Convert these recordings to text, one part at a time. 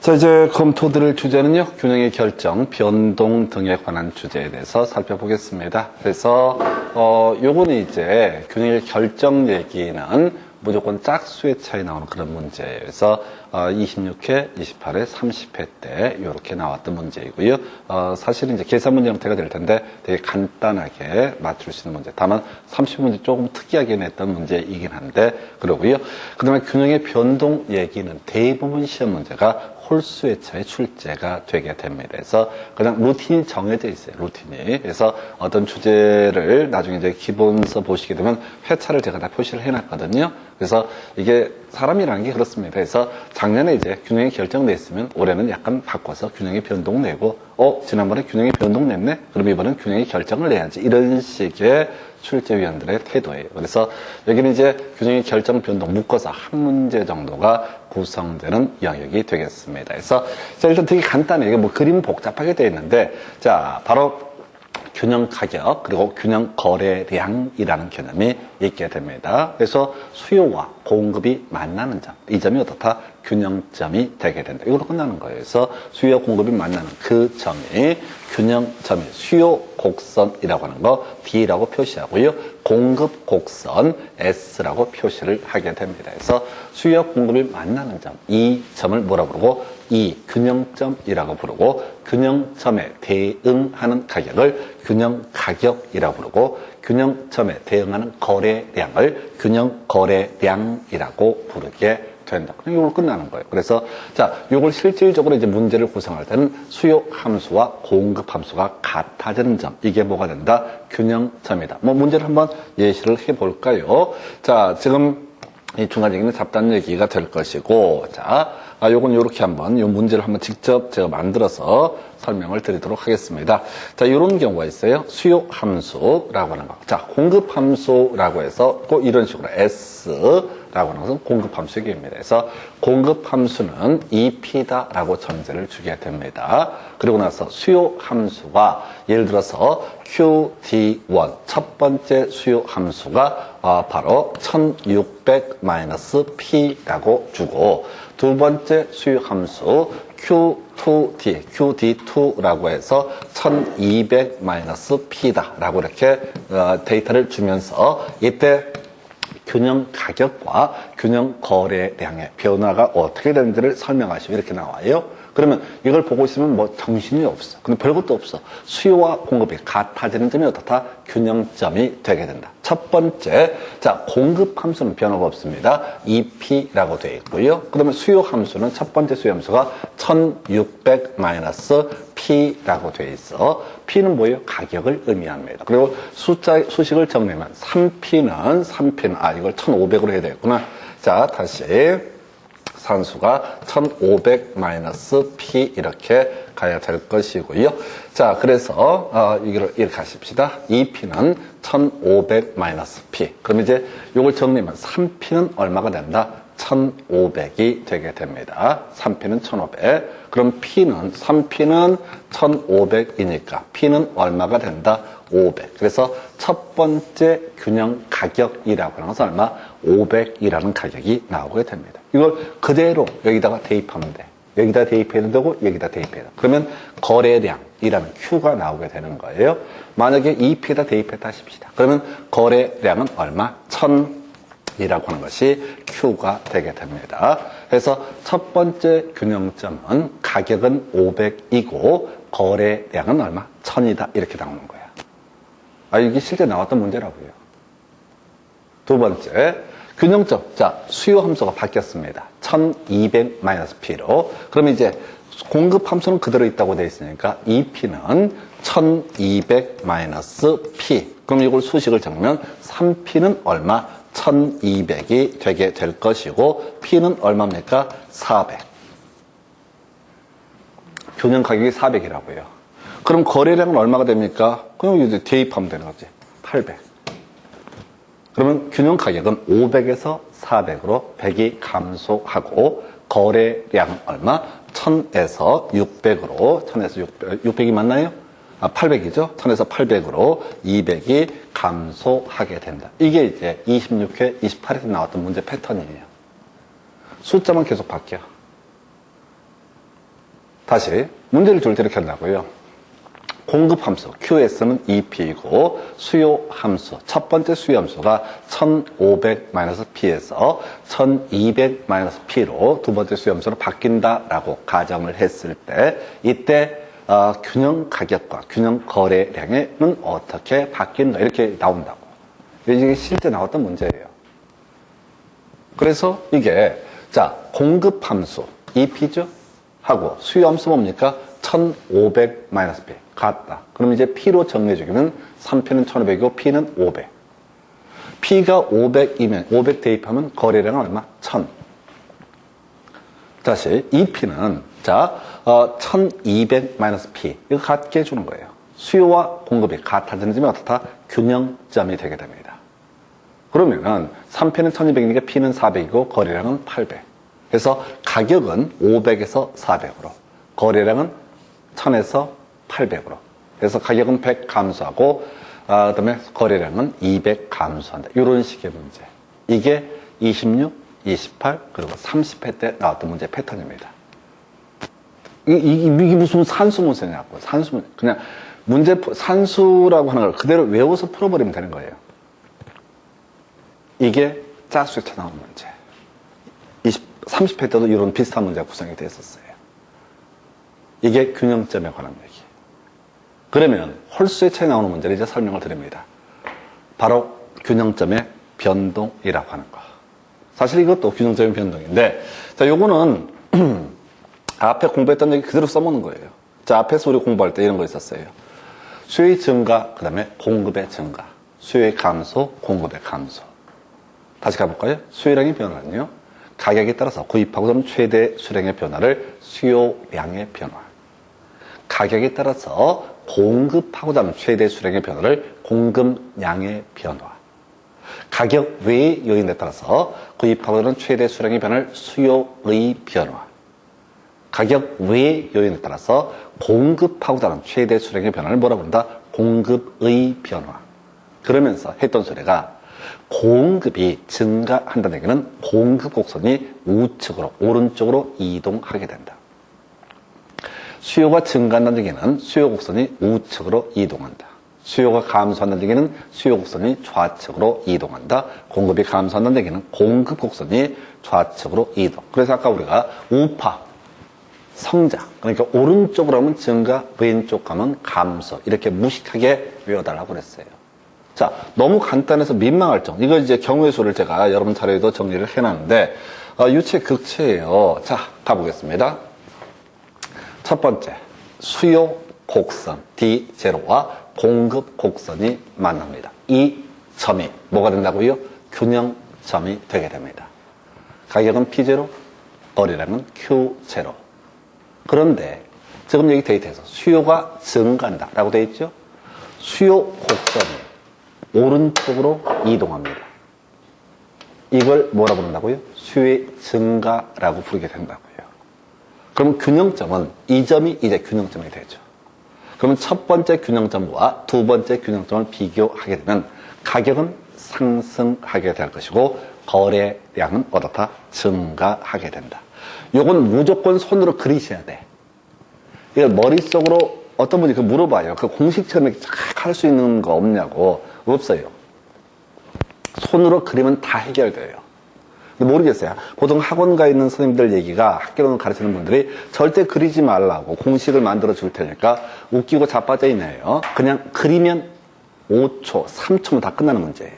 자, 이제 검토드릴 주제는요, 균형의 결정, 변동 등에 관한 주제에 대해서 살펴보겠습니다. 그래서, 요거는 이제 균형의 결정 얘기는 무조건 짝수의 차이 나오는 그런 문제예요. 그래서 26회, 28회, 30회 때 이렇게 나왔던 문제이고요. 사실은 이제 계산 문제 형태가 될 텐데 되게 간단하게 맞출 수 있는 문제. 다만 30문제 조금 특이하게 냈던 문제이긴 한데 그러고요. 그다음에 균형의 변동 얘기는 대부분 시험 문제가 홀수의 차의 출제가 되게 됩니다. 그래서 그냥 루틴이 정해져 있어요. 루틴이. 그래서 어떤 주제를 나중에 이제 기본서 보시게 되면 회차를 제가 다 표시를 해놨거든요. 그래서 이게 사람이라는 게 그렇습니다. 그래서 작년에 이제 균형이 결정됐으면 올해는 약간 바꿔서 균형의 변동 내고 지난번에 균형의 변동 냈네? 그럼 이번엔 균형의 결정을 내야지. 이런 식의 출제위원들의 태도예요. 그래서 여기는 이제 균형의 결정 변동 묶어서 한 문제 정도가 구성되는 영역이 되겠습니다. 그래서 자, 일단 되게 간단해요. 뭐 그림 복잡하게 되어 있는데 자, 바로 균형 가격 그리고 균형 거래량이라는 개념이 있게 됩니다. 그래서 수요와 공급이 만나는 점, 이 점이 어떻다? 균형점이 되게 된다. 이걸로 끝나는 거예요. 그래서 수요 공급이 만나는 그 점이 균형점이 수요 곡선이라고 하는 거 D라고 표시하고요. 공급 곡선 S라고 표시를 하게 됩니다. 그래서 수요 공급이 만나는 점, 이 점을 뭐라 부르고 이 균형점이라고 부르고 균형점에 대응하는 가격을 균형 가격이라고 부르고 균형점에 대응하는 거래량을 균형 거래량이라고 부르게 된다. 그럼 이걸로 끝나는 거예요. 그래서 자, 이걸 실질적으로 이제 문제를 구성할 때는 수요 함수와 공급 함수가 같아지는 점, 이게 뭐가 된다? 균형점이다. 뭐 문제를 한번 예시를 해볼까요? 자, 지금 이 중간적인 잡단 얘기가 될 것이고, 자, 요건 요렇게 한번, 요 문제를 한번 직접 제가 만들어서 설명을 드리도록 하겠습니다. 자, 요런 경우가 있어요. 수요 함수라고 하는 거. 자, 공급 함수라고 해서 꼭 이런 식으로 S라고 하는 것은 공급 함수의 개입니다. 그래서 공급 함수는 EP다라고 전제를 주게 됩니다. 그리고 나서 수요 함수가 예를 들어서 QD1 첫 번째 수요 함수가 바로 1600-P라고 주고 두 번째 수요 함수 Q2D, QD2라고 해서 1200-P다라고 이렇게 데이터를 주면서 이때 균형 가격과 균형 거래량의 변화가 어떻게 되는지를 설명하시면 이렇게 나와요. 그러면 이걸 보고 있으면 뭐 정신이 없어. 근데 별것도 없어. 수요와 공급이 같아지는 점이 어떻다? 균형점이 되게 된다. 첫 번째, 자, 공급 함수는 변화가 없습니다. EP라고 되어 있고요. 그 다음에 수요 함수는 첫 번째 수요 함수가 1600-P라고 되어 있어. P는 뭐예요? 가격을 의미합니다. 그리고 수식을 정리하면 3P는, 이걸 1500으로 해야 되겠구나. 자, 다시. 산수가 1500-P 이렇게 가야 될 것이고요. 자, 그래서 이걸 이렇게 하십시다. 2P는 1500-P. 그럼 이제 이걸 정리하면 3P는 얼마가 된다? 1500이 되게 됩니다. 3P는 1500. 그럼 3P는 1500이니까 P는 얼마가 된다? 500. 그래서 첫 번째 균형 가격이라고 하는 것은 얼마? 500이라는 가격이 나오게 됩니다. 이걸 그대로 여기다가 대입하면 돼. 여기다 대입해도 되고 여기다 대입해도 돼. 그러면 거래량이라는 Q가 나오게 되는 거예요. 만약에 2P에다 대입했다 하십시다. 그러면 거래량은 얼마? 1000이라고 하는 것이 Q가 되게 됩니다. 그래서 첫 번째 균형점은 가격은 500이고 거래량은 얼마? 1000이다. 이렇게 나오는 거예요. 이게 실제 나왔던 문제라고요. 두 번째, 균형점. 자, 수요 함수가 바뀌었습니다. 1200-P로. 그럼 이제 공급 함수는 그대로 있다고 되어 있으니까 EP는 1200-P. 그럼 이걸 수식을 적으면 3P는 얼마? 1200이 되게 될 것이고 P는 얼마입니까? 400. 균형 가격이 400이라고요. 그럼 거래량은 얼마가 됩니까? 그럼 이제 대입하면 되는 거지. 800. 그러면 균형 가격은 500에서 400으로 100이 감소하고 거래량 얼마? 1000에서 600으로 1000에서 600이 맞나요? 800이죠? 1000에서 800으로 200이 감소하게 된다. 이게 이제 26회, 28회에 나왔던 문제 패턴이에요. 숫자만 계속 바뀌어. 다시 문제를 줄 때 이렇게 한다고요. 공급 함수 QS는 EP이고 수요 함수 첫 번째 수요 함수가 1500-P에서 1200-P로 두 번째 수요 함수로 바뀐다라고 가정을 했을 때 이때 균형 가격과 균형 거래량은 어떻게 바뀌는가 이렇게 나온다고. 이게 실제 나왔던 문제예요. 그래서 이게 자 공급 함수 EP죠 하고 수요 함수 뭡니까? 1500-P 같다. 그럼 이제 P로 정리해주기면 3P는 1500이고 P는 500. P가 500이면 500 대입하면 거래량은 얼마? 1000. 다시 EP는 자 1200-P 이거 같게 해주는 거예요. 수요와 공급이 같아지는 점이 어떻다? 균형점이 되게 됩니다. 그러면은 3P는 1200이니까 P는 400이고 거래량은 800. 그래서 가격은 500에서 400으로 거래량은 1000에서 800으로. 그래서 가격은 100 감소하고 그다음에 거래량은 200 감소한다. 이런 식의 문제. 이게 26, 28 그리고 30회 때 나왔던 문제 패턴입니다. 이게 무슨 산수 문제냐고. 산수 문제. 그냥 문제 산수라고 하는 걸 그대로 외워서 풀어버리면 되는 거예요. 이게 짝수에서 나온 문제. 30회 때도 이런 비슷한 문제가 구성이 됐었어요. 이게 균형점에 관한 얘기. 그러면 홀수의 차이 나오는 문제를 이제 설명을 드립니다. 바로 균형점의 변동이라고 하는 거. 사실 이것도 균형점의 변동인데, 자, 요거는 앞에 공부했던 얘기 그대로 써먹는 거예요. 자, 앞에서 우리 공부할 때 이런 거 있었어요. 수요의 증가, 그 다음에 공급의 증가. 수요의 감소, 공급의 감소. 다시 가볼까요? 수요량의 변화는요. 가격에 따라서 구입하고서는 최대 수량의 변화를 수요량의 변화. 가격에 따라서 공급하고자 하는 최대 수량의 변화를 공급량의 변화. 가격 외의 요인에 따라서 구입하고자 하는 최대 수량의 변화를 수요의 변화. 가격 외의 요인에 따라서 공급하고자 하는 최대 수량의 변화를 뭐라고 부른다? 공급의 변화. 그러면서 했던 소리가 공급이 증가한다는 얘기는 공급 곡선이 우측으로 오른쪽으로 이동하게 된다. 수요가 증가한다는 얘기는 수요 곡선이 우측으로 이동한다. 수요가 감소한다는 얘기는 수요 곡선이 좌측으로 이동한다. 공급이 감소한다는 얘기는 공급 곡선이 좌측으로 이동. 그래서 아까 우리가 우파, 성장, 그러니까 오른쪽으로 하면 증가, 왼쪽 가면 감소 이렇게 무식하게 외워달라고 그랬어요. 자, 너무 간단해서 민망할 정도. 이거 이제 경우의 수를 제가 여러분 자료에도 정리를 해놨는데, 유체 극체예요. 자, 가보겠습니다. 첫 번째, 수요 곡선 D0와 공급 곡선이 만납니다. 이 점이 뭐가 된다고요? 균형점이 되게 됩니다. 가격은 P0, 거래량은 Q0. 그런데 지금 여기 데이터에서 수요가 증가한다 라고 되어 있죠? 수요 곡선이 오른쪽으로 이동합니다. 이걸 뭐라고 부른다고요? 수요의 증가라고 부르게 된다고요. 그럼 균형점은 이 점이 이제 균형점이 되죠. 그러면 첫 번째 균형점과 두 번째 균형점을 비교하게 되면 가격은 상승하게 될 것이고 거래량은 어떻다? 증가하게 된다. 요건 무조건 손으로 그리셔야 돼. 이걸 머릿속으로 어떤 분이 물어봐요. 그 공식처럼 이렇게 할 수 있는 거 없냐고. 없어요. 손으로 그리면 다 해결돼요. 모르겠어요. 보통 학원 가 있는 선생님들 얘기가 학교로 가르치는 분들이 절대 그리지 말라고 공식을 만들어 줄 테니까 웃기고 자빠져 있네요. 그냥 그리면 5초, 3초면 다 끝나는 문제예요.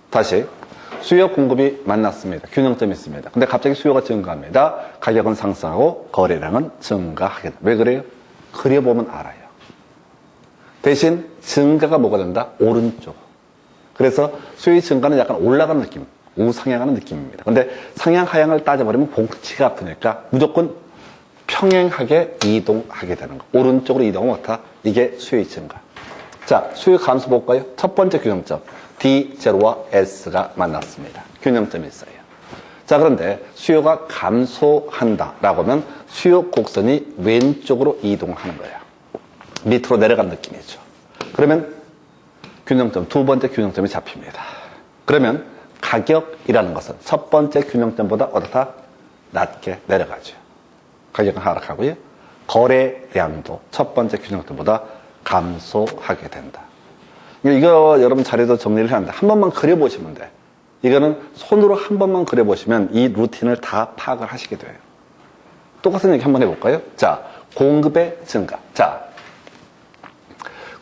다시 수요 공급이 만났습니다. 균형점이 있습니다. 근데 갑자기 수요가 증가합니다. 가격은 상승하고 거래량은 증가하게 됩니다. 왜 그래요? 그려보면 알아요. 대신 증가가 뭐가 된다? 오른쪽. 그래서 수요의 증가는 약간 올라가는 느낌, 우상향하는 느낌입니다. 근데 상향 하향을 따져버리면 복치가 아프니까 무조건 평행하게 이동하게 되는 거. 오른쪽으로 이동하면 어떻다? 이게 수요의 증가. 자, 수요 감소 볼까요? 첫 번째 균형점 D0와 S가 만났습니다. 균형점이 있어요. 자, 그런데 수요가 감소한다라고 하면 수요 곡선이 왼쪽으로 이동하는 거예요. 밑으로 내려간 느낌이죠. 그러면 균형점, 두 번째 균형점이 잡힙니다. 그러면 가격이라는 것은 첫 번째 균형점보다 어떻다? 낮게 내려가죠. 가격은 하락하고요. 거래량도 첫 번째 균형점보다 감소하게 된다. 이거 여러분 자료도 정리를 해야 한다. 한 번만 그려보시면 돼. 이거는 손으로 한 번만 그려보시면 이 루틴을 다 파악을 하시게 돼요. 똑같은 얘기 한번 해볼까요? 자, 공급의 증가. 자,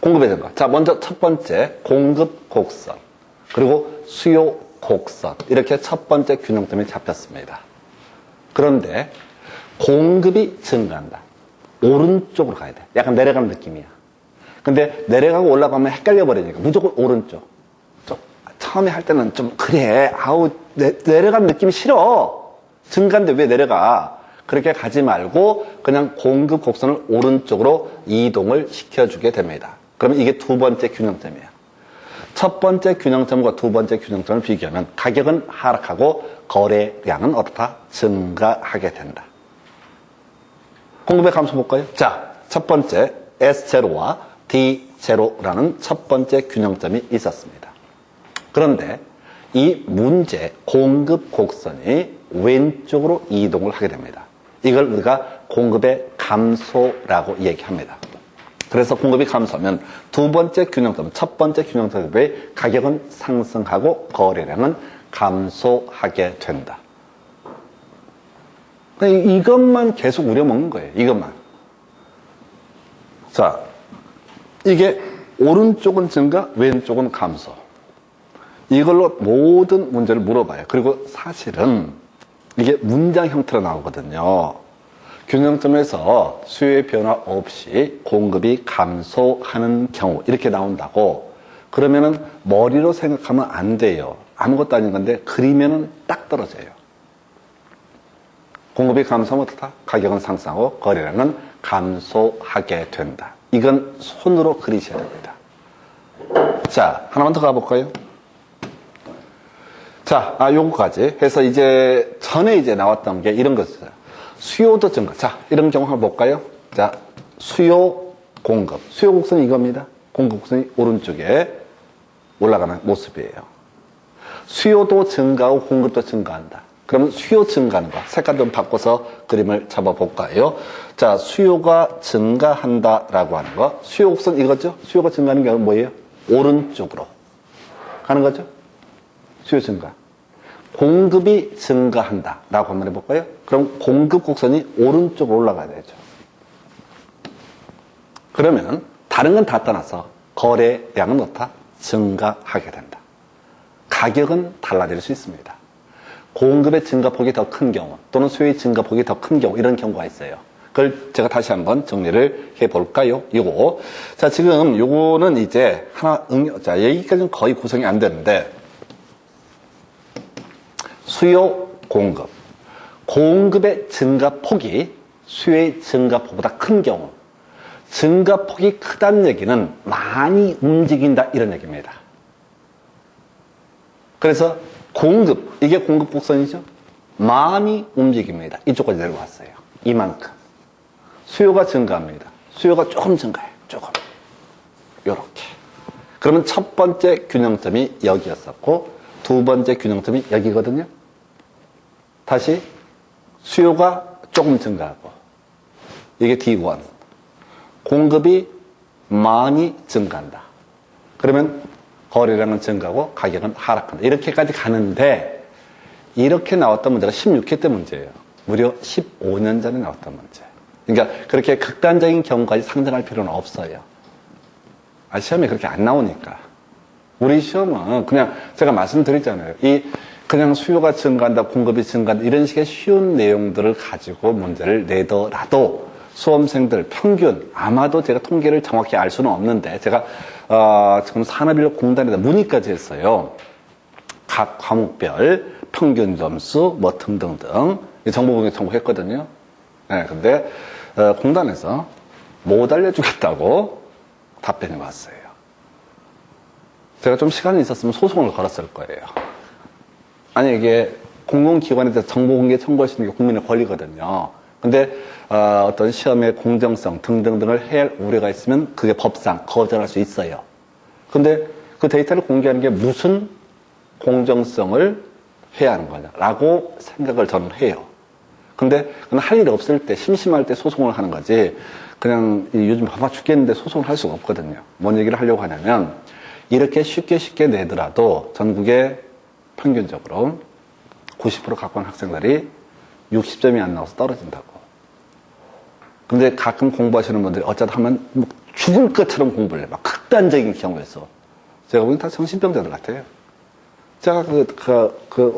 공급의 증가. 자, 먼저 첫 번째 공급 곡선. 그리고 수요 곡선. 이렇게 첫 번째 균형점이 잡혔습니다. 그런데 공급이 증가한다. 오른쪽으로 가야 돼. 약간 내려가는 느낌이야. 근데 내려가고 올라가면 헷갈려 버리니까 무조건 오른쪽. 처음에 할 때는 좀 그래. 아우 내려가는 느낌이 싫어. 증가인데 왜 내려가? 그렇게 가지 말고 그냥 공급 곡선을 오른쪽으로 이동을 시켜주게 됩니다. 그러면 이게 두 번째 균형점이에요. 첫 번째 균형점과 두 번째 균형점을 비교하면 가격은 하락하고 거래량은 어떻다? 증가하게 된다. 공급의 감소 볼까요? 자, 첫 번째 S0와 D0라는 첫 번째 균형점이 있었습니다. 그런데 이 문제 공급 곡선이 왼쪽으로 이동을 하게 됩니다. 이걸 우리가 공급의 감소라고 얘기합니다. 그래서 공급이 감소하면 두 번째 균형점, 첫 번째 균형점의 가격은 상승하고 거래량은 감소하게 된다. 이것만 계속 우려먹는 거예요. 이것만. 자, 이게 오른쪽은 증가, 왼쪽은 감소. 이걸로 모든 문제를 물어봐요. 그리고 사실은 이게 문장 형태로 나오거든요. 균형점에서 수요의 변화 없이 공급이 감소하는 경우 이렇게 나온다고 그러면은 머리로 생각하면 안 돼요. 아무것도 아닌 건데 그리면은 딱 떨어져요. 공급이 감소하면 어떻다? 가격은 상승하고 거래량은 감소하게 된다. 이건 손으로 그리셔야 됩니다. 자, 하나만 더 가볼까요? 자, 요거까지 해서 이제 전에 이제 나왔던 게 이런 거였어요. 수요도 증가. 자, 이런 경우 한번 볼까요? 자, 수요, 공급. 수요 곡선이 이겁니다. 공급 곡선이 오른쪽에 올라가는 모습이에요. 수요도 증가하고 공급도 증가한다. 그러면 수요 증가하는 거. 색깔 좀 바꿔서 그림을 잡아볼까요? 자, 수요가 증가한다라고 하는 거. 수요 곡선 이거죠? 수요가 증가하는 게 뭐예요? 오른쪽으로 가는 거죠? 수요 증가. 공급이 증가한다라고 한번 해볼까요? 그럼 공급 곡선이 오른쪽으로 올라가야 되죠. 그러면 다른 건 다 떠나서 거래량은 어떻다? 증가하게 된다. 가격은 달라질 수 있습니다. 공급의 증가폭이 더 큰 경우 또는 수요의 증가폭이 더 큰 경우 이런 경우가 있어요. 그걸 제가 다시 한번 정리를 해볼까요? 요거. 자, 지금 요거는 이제 하나 자, 여기까지는 거의 구성이 안 되는데 수요, 공급. 공급의 증가폭이 수요의 증가폭보다 큰 경우. 증가폭이 크다는 얘기는 많이 움직인다 이런 얘기입니다. 그래서 공급, 이게 공급 곡선이죠? 많이 움직입니다. 이쪽까지 내려왔어요. 이만큼. 수요가 증가합니다. 수요가 조금 증가해요. 조금. 요렇게. 그러면 첫 번째 균형점이 여기였었고 두 번째 균형점이 여기거든요. 다시 수요가 조금 증가하고 이게 D1. 공급이 많이 증가한다. 그러면 거래량은 증가하고 가격은 하락한다. 이렇게까지 가는데 이렇게 나왔던 문제가 16회 때 문제예요. 무려 15년 전에 나왔던 문제. 그러니까 그렇게 극단적인 경우까지 상정할 필요는 없어요. 시험에 그렇게 안 나오니까. 우리 시험은 그냥 제가 말씀드렸잖아요. 그냥 수요가 증가한다, 공급이 증가한다 이런 식의 쉬운 내용들을 가지고 문제를 내더라도 수험생들 평균 아마도 제가 통계를 정확히 알 수는 없는데 제가 지금 산업인력공단에다 문의까지 했어요. 각 과목별 평균 점수 뭐 등등등 정보공개 청구했거든요. 네, 근데 공단에서 못 알려주겠다고 답변이 왔어요. 제가 좀 시간이 있었으면 소송을 걸었을 거예요. 아니 이게 공공기관에 대해서 정보공개 청구할 수 있는 게 국민의 권리거든요. 근데 어떤 시험의 공정성 등등등을 해야 할 우려가 있으면 그게 법상 거절할 수 있어요. 근데 그 데이터를 공개하는 게 무슨 공정성을 해야 하는 거냐라고 생각을 저는 해요. 근데 그건 할 일 없을 때, 심심할 때 소송을 하는 거지, 그냥 요즘 바빠 죽겠는데 소송을 할 수가 없거든요. 뭔 얘기를 하려고 하냐면, 이렇게 쉽게 내더라도 전국에 평균적으로 90% 갖고 온 학생들이 60점이 안 나와서 떨어진다고. 근데 가끔 공부하시는 분들이 어쩌다 하면 뭐 죽을 것처럼 공부를 해. 막 극단적인 경우에서. 제가 보기엔 다 정신병자들 같아요. 제가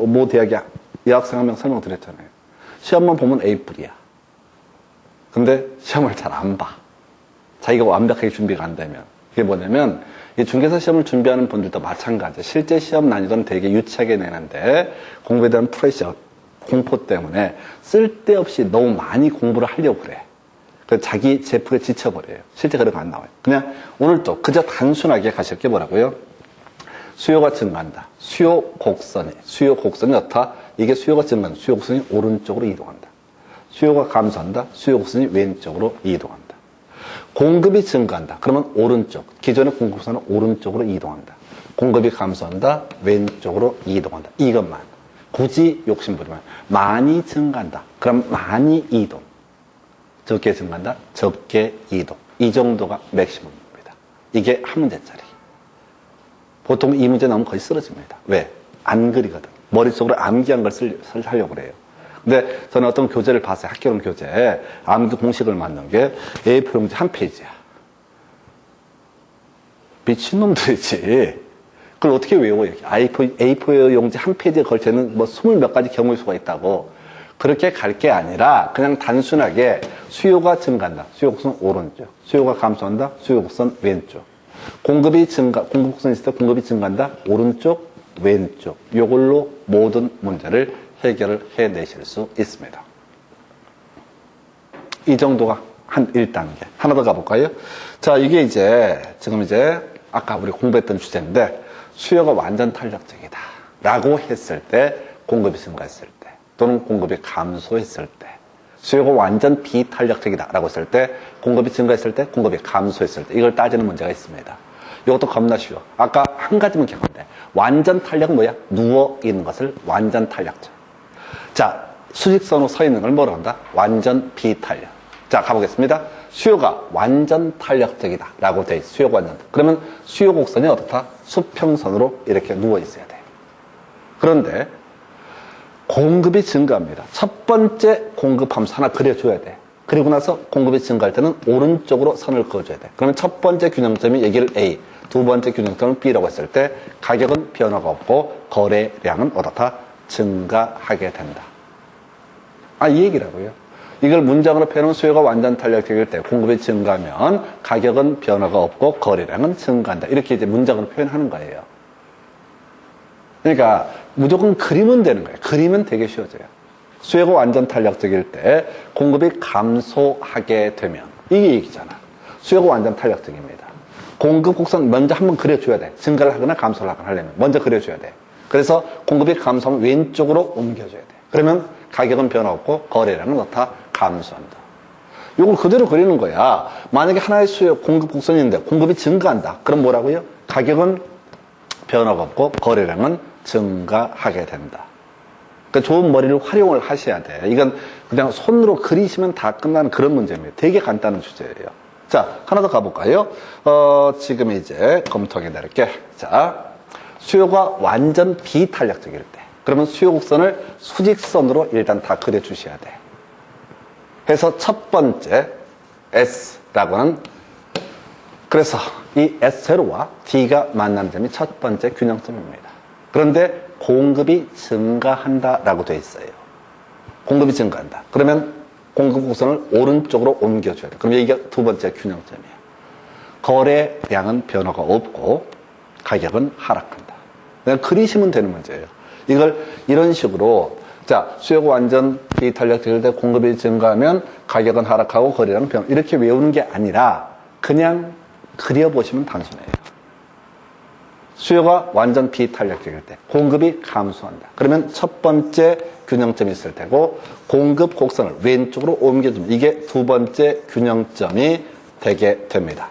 모 대학의 여학생 한 명 설명드렸잖아요. 시험만 보면 A뿔이야. 근데 시험을 잘 안 봐. 자기가 완벽하게 준비가 안 되면. 그게 뭐냐면, 이 중개사 시험을 준비하는 분들도 마찬가지예요. 실제 시험 난이도는 되게 유치하게 내는데, 공부에 대한 프레셔, 공포 때문에 쓸데없이 너무 많이 공부를 하려고 그래. 자기 제풀에 지쳐버려요. 실제 그런 거 안 나와요. 그냥 오늘도 그저 단순하게 가실 게 뭐라고요? 수요가 증가한다. 수요 곡선이 어떻다? 이게 수요가 증가한다. 수요 곡선이 오른쪽으로 이동한다. 수요가 감소한다. 수요 곡선이 왼쪽으로 이동한다. 공급이 증가한다. 그러면 오른쪽. 기존의 공급 곡선은 오른쪽으로 이동한다. 공급이 감소한다. 왼쪽으로 이동한다. 이것만. 굳이 욕심부리면 많이 증가한다. 그럼 많이 이동. 적게 증가한다. 적게 이동. 이 정도가 맥시멈입니다. 이게 한 문제짜리. 보통 이 문제 나오면 거의 쓰러집니다. 왜? 안 그리거든. 머릿속으로 암기한 걸 하려고 그래요. 근데 저는 어떤 교재를 봤어요. 학교론 교재. 암기 공식을 만든 게 A4 용지 한 페이지야. 미친놈들이지. 그걸 어떻게 외워? 이렇게. A4 용지 한 페이지에 걸쳐 있는 뭐 20몇 가지 경우의 수가 있다고. 그렇게 갈 게 아니라 그냥 단순하게 수요가 증가한다. 수요 곡선 오른쪽. 수요가 감소한다. 수요 곡선 왼쪽. 공급 곡선이 있을 때 공급이 증가한다. 오른쪽, 왼쪽. 이걸로 모든 문제를 해결을 해내실 수 있습니다. 이 정도가 한 1단계. 하나 더 가볼까요? 자, 이게 지금 아까 우리 공부했던 주제인데, 수요가 완전 탄력적이다. 라고 했을 때, 공급이 증가했을 때, 또는 공급이 감소했을 때, 수요가 완전 비탄력적이다. 라고 했을 때, 공급이 증가했을 때, 공급이 감소했을 때, 이걸 따지는 문제가 있습니다. 이것도 겁나 쉬워. 아까 한 가지만 기억하면 돼. 완전 탄력은 뭐야? 누워있는 것을 완전 탄력적. 자, 수직선으로 서 있는 걸 뭐라고 한다? 완전 비탄력. 자, 가보겠습니다. 수요가 완전 탄력적이다. 라고 돼 있어. 수요가 완전. 그러면 수요 곡선이 어떻다? 수평선으로 이렇게 누워있어야 돼. 그런데, 공급이 증가합니다. 첫 번째 공급하면서 하나 그려줘야 돼. 그리고 나서 공급이 증가할 때는 오른쪽으로 선을 그어줘야 돼. 그러면 첫 번째 균형점이 여기를 A, 두 번째 균형점을 B라고 했을 때 가격은 변화가 없고 거래량은 어떻다? 증가하게 된다. 이 얘기라고요. 이걸 문장으로 표현하면 수요가 완전 탄력적일 때 공급이 증가하면 가격은 변화가 없고 거래량은 증가한다. 이렇게 문장으로 표현하는 거예요. 그러니까 무조건 그리면 되는 거예요. 그리면 되게 쉬워져요. 수요가 완전 탄력적일 때 공급이 감소하게 되면 이게 얘기잖아. 수요가 완전 탄력적입니다. 공급 곡선 먼저 한번 그려줘야 돼. 증가를 하거나 감소를 하거나 하려면 먼저 그려줘야 돼. 그래서 공급이 감소하면 왼쪽으로 옮겨줘야 돼. 그러면 가격은 변화 없고 거래량은 어떻다? 감소한다. 이걸 그대로 그리는 거야. 만약에 하나의 수요 공급 곡선인데 공급이 증가한다. 그럼 뭐라고요? 가격은 변화가 없고 거래량은 증가하게 된다. 그러니까 좋은 머리를 활용을 하셔야 돼. 이건 그냥 손으로 그리시면 다 끝나는 그런 문제입니다. 되게 간단한 주제예요. 자, 하나 더 가볼까요? 지금 검토하게 내릴게. 자, 수요가 완전 비탄력적일 때. 그러면 수요 곡선을 수직선으로 일단 다 그려주셔야 돼. 그래서 첫 번째 S라고는, 그래서 이 S0와 D가 만나는 점이 첫 번째 균형점입니다. 그런데 공급이 증가한다라고 되어 있어요. 공급이 증가한다. 그러면 공급 곡선을 오른쪽으로 옮겨줘야 돼. 그럼 이게 두 번째 균형점이에요. 거래량은 변화가 없고 가격은 하락한다. 그냥 그리시면 되는 문제예요. 이걸 이런 식으로, 자, 수요가 완전 비탄력적일 때 공급이 증가하면 가격은 하락하고 거래량은 변화. 이렇게 외우는 게 아니라 그냥 그려보시면 단순해요. 수요가 완전 비탄력적일 때 공급이 감소한다. 그러면 첫 번째 균형점이 있을 테고 공급 곡선을 왼쪽으로 옮겨주면 이게 두 번째 균형점이 되게 됩니다.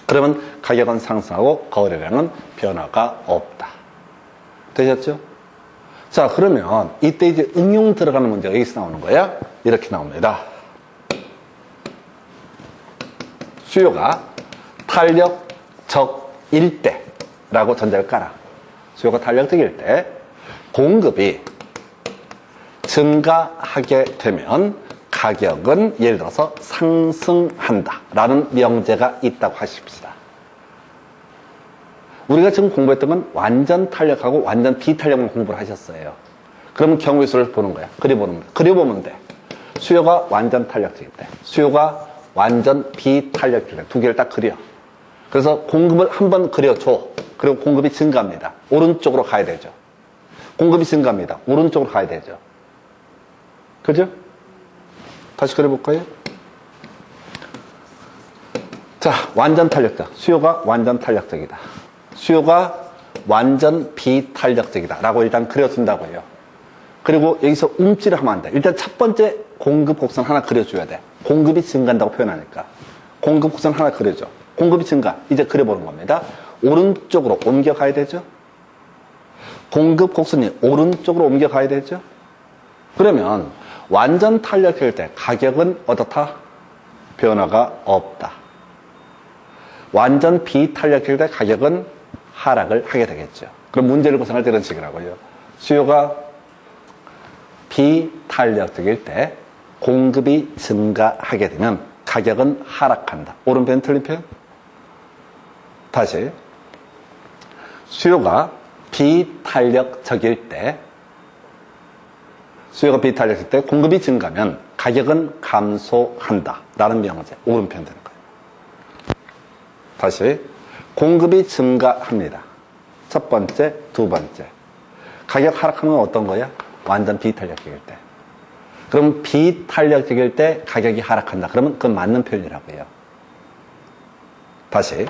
그러면 가격은 상승하고 거래량은 변화가 없다. 되셨죠? 자, 그러면 이때 이제 응용 들어가는 문제가 여기서 나오는 거야. 이렇게 나옵니다. 수요가 탄력적일 때라고 전제를 깔아. 수요가 탄력적일 때 공급이 증가하게 되면 가격은 예를 들어서 상승한다 라는 명제가 있다고 하십시다. 우리가 지금 공부했던 건 완전 탄력하고 완전 비탄력만 공부를 하셨어요. 그러면 경우의 수를 보는 거야. 그려보면 돼. 수요가 완전 탄력적일 때, 수요가 완전 비탄력적일 때 두 개를 딱 그려. 그래서 공급을 한번 그려줘. 그리고 공급이 증가합니다. 오른쪽으로 가야 되죠. 공급이 증가합니다. 오른쪽으로 가야 되죠. 그죠? 다시 그려볼까요? 자, 완전 탄력적. 수요가 완전 탄력적이다. 수요가 완전 비탄력적이다 라고 일단 그려준다고 해요. 그리고 여기서 움찔을 하면 안 돼. 일단 첫 번째 공급 곡선 하나 그려줘야 돼. 공급이 증가한다고 표현하니까 공급 곡선 하나 그려줘. 공급이 증가. 이제 그려보는 겁니다. 오른쪽으로 옮겨가야 되죠. 공급 곡선이 오른쪽으로 옮겨가야 되죠. 그러면 완전 탄력일 때 가격은 어떻다? 변화가 없다. 완전 비탄력일 때 가격은 하락을 하게 되겠죠. 그럼 문제를 구성할 때 이런 식이라고요. 수요가 비탄력적일 때 공급이 증가하게 되면 가격은 하락한다. 옳은 표현, 틀린 표현? 다시. 수요가 비탄력적일 때 공급이 증가하면 가격은 감소한다. 라는 명제. 옳은 표현 되는 거예요. 다시. 공급이 증가합니다. 첫 번째, 두 번째. 가격 하락하는 건 어떤 거야? 완전 비탄력적일 때. 그럼 비탄력적일 때 가격이 하락한다. 그러면 그건 맞는 표현이라고요. 다시.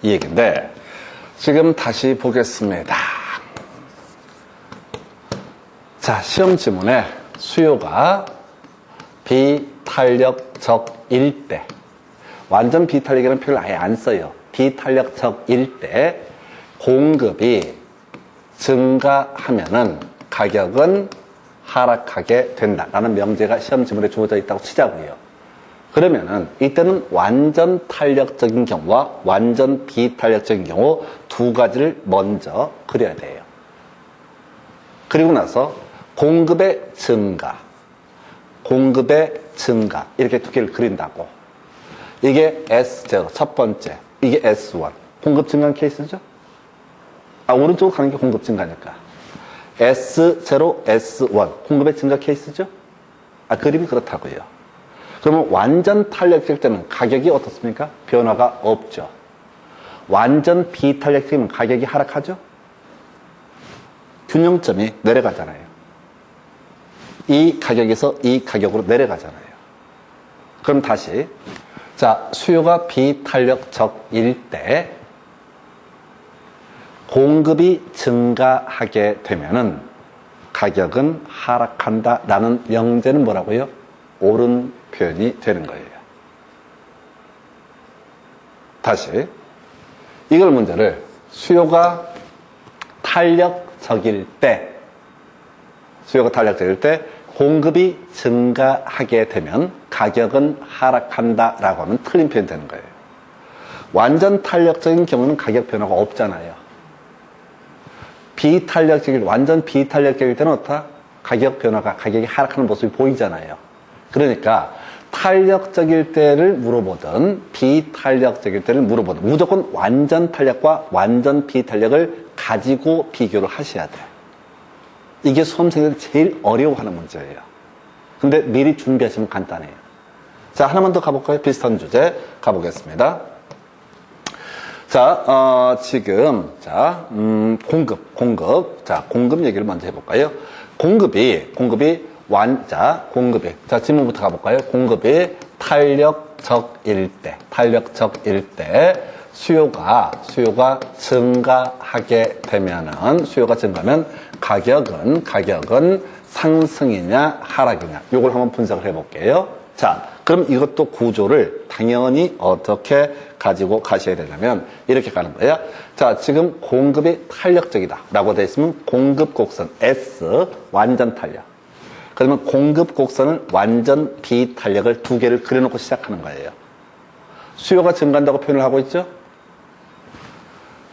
이 얘기인데, 지금 다시 보겠습니다. 자, 시험 지문에 수요가 비탄력적일 때, 완전 비탄력이라는 표현을 아예 안 써요. 비탄력적일 때 공급이 증가하면은 가격은 하락하게 된다라는 명제가 시험 지문에 주어져 있다고 치자고요. 그러면은 이때는 완전 탄력적인 경우와 완전 비탄력적인 경우 두 가지를 먼저 그려야 돼요. 그리고 나서 공급의 증가 이렇게 두 개를 그린다고. 이게 S0 첫 번째, 이게 S1 공급 증가 케이스죠? 오른쪽으로 가는 게 공급 증가니까 S0, S1 공급의 증가 케이스죠? 그림이 그렇다고요. 그러면 완전 탄력적일 때는 가격이 어떻습니까? 변화가 없죠. 완전 비탄력적이면 가격이 하락하죠? 균형점이 내려가잖아요. 이 가격에서 이 가격으로 내려가잖아요. 그럼 다시. 자, 수요가 비탄력적일 때 공급이 증가하게 되면은 가격은 하락한다 라는 명제는 뭐라고요? 옳은 표현이 되는 거예요. 다시. 이걸 문제를 수요가 탄력적일 때 공급이 증가하게 되면 가격은 하락한다 라고 하면 틀린 표현이 되는 거예요. 완전 탄력적인 경우는 가격 변화가 없잖아요. 완전 비탄력적일 때는 어떻다? 가격이 하락하는 모습이 보이잖아요. 그러니까 탄력적일 때를 물어보든 비탄력적일 때를 물어보든 무조건 완전 탄력과 완전 비탄력을 가지고 비교를 하셔야 돼요. 이게 수험생들이 제일 어려워하는 문제예요. 근데 미리 준비하시면 간단해요. 자, 하나만 더 가볼까요? 비슷한 주제 가보겠습니다. 자, 지금, 공급. 자, 공급 얘기를 먼저 해볼까요? 공급이, 질문부터 가볼까요? 공급이 탄력적일 때, 수요가 증가하게 되면은, 수요가 증가하면 가격은 상승이냐, 하락이냐. 요걸 한번 분석을 해볼게요. 자, 그럼 이것도 구조를 당연히 어떻게 가지고 가셔야 되냐면 이렇게 가는 거예요. 자, 지금 공급이 탄력적이다 라고 되어 있으면 공급 곡선 S 완전 탄력. 그러면 공급 곡선을 완전 비탄력을 두 개를 그려놓고 시작하는 거예요. 수요가 증가한다고 표현을 하고 있죠.